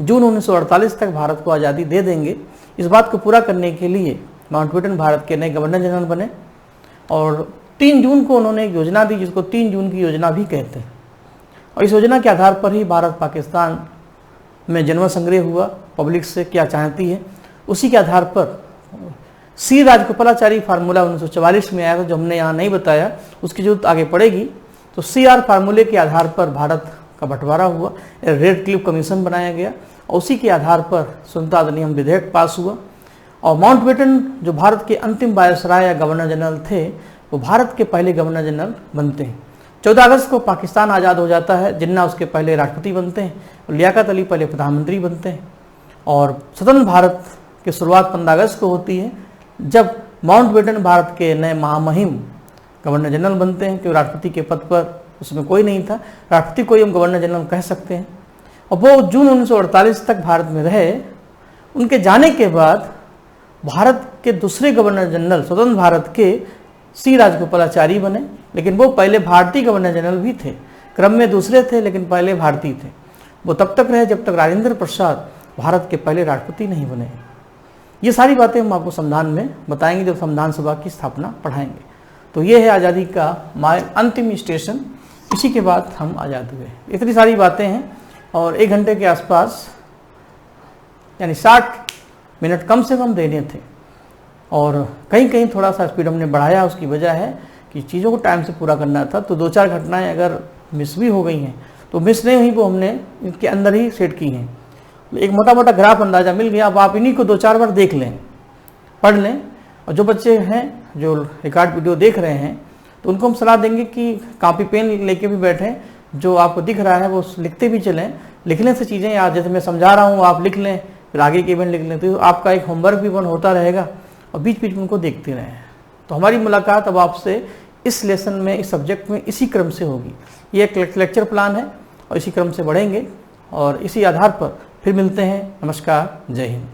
जून 1948 तक भारत को आज़ादी दे देंगे। इस बात को पूरा करने के लिए माउंटबेटन भारत के नए गवर्नर जनरल बने और 3 जून को उन्होंने एक योजना दी, जिसको 3 जून की योजना भी कहते हैं। और इस योजना के आधार पर ही भारत पाकिस्तान में जनमत संग्रह हुआ, पब्लिक से क्या चाहती है। उसी के आधार पर सी राजगोपालाचारी फार्मूला 1944 में आया था, जो हमने यहाँ नहीं बताया, उसकी जरूरत आगे पड़ेगी। तो CR फार्मूले के आधार पर भारत का बंटवारा हुआ, रेड क्लिफ कमीशन बनाया गया और उसी के आधार पर स्वतंत्रता अधिनियम विधेयक पास हुआ। और माउंटबेटन जो भारत के अंतिम वायसराय या गवर्नर जनरल थे, वो भारत के पहले गवर्नर जनरल बनते हैं। 14 अगस्त को पाकिस्तान आज़ाद हो जाता है। जिन्ना उसके पहले राष्ट्रपति बनते हैं और लियाकत अली पहले प्रधानमंत्री बनते हैं। और स्वतंत्र भारत की शुरुआत 15 अगस्त को होती है, जब माउंटबेटन भारत के नए महामहिम गवर्नर जनरल बनते हैं। क्योंकि राष्ट्रपति के पद पर उसमें कोई नहीं था, राष्ट्रपति को ही हम गवर्नर जनरल कह सकते हैं। और वो जून 1948 तक भारत में रहे। उनके जाने के बाद भारत के दूसरे गवर्नर जनरल स्वतंत्र भारत के सी राजगोपालाचारी बने, लेकिन वो पहले भारतीय गवर्नर जनरल भी थे। क्रम में दूसरे थे, लेकिन पहले भारतीय थे। वो तब तक रहे जब तक राजेंद्र प्रसाद भारत के पहले राष्ट्रपति नहीं बने। ये सारी बातें हम आपको संविधान में बताएंगे जब संविधान सभा की स्थापना पढ़ाएंगे। तो ये है आज़ादी का अंतिम स्टेशन। इसी के बाद हम आज़ाद हुए। इतनी सारी बातें हैं और 1 घंटे के आसपास, यानी 60 मिनट कम से कम देने थे। और कहीं कहीं थोड़ा सा स्पीड हमने बढ़ाया। उसकी वजह है कि चीज़ों को टाइम से पूरा करना था। तो 2-4 घटनाएं अगर मिस भी हो गई हैं तो मिस नहीं हुई, वो हमने इनके अंदर ही सेट की हैं। एक मोटा मोटा ग्राफ अंदाज़ा मिल गया। अब आप इन्हीं को 2-4 बार देख लें, पढ़ लें। और जो बच्चे हैं जो रिकॉर्ड वीडियो देख रहे हैं, तो उनको हम सलाह देंगे कि कॉपी पेन लेके भी बैठें। जो आपको दिख रहा है वो लिखते भी चलें। लिखने से चीज़ें याद, जैसे मैं समझा रहा हूँ आप लिख लें, फिर आगे के इवेंट लिख लें, तो आपका एक होमवर्क भी बन होता रहेगा और बीच बीच में उनको देखते रहें। तो हमारी मुलाकात अब आपसे इस लेसन में, इस सब्जेक्ट में इसी क्रम से होगी। ये एक लेक्चर प्लान है और इसी क्रम से बढ़ेंगे और इसी आधार पर फिर मिलते हैं। नमस्कार, जय हिंद।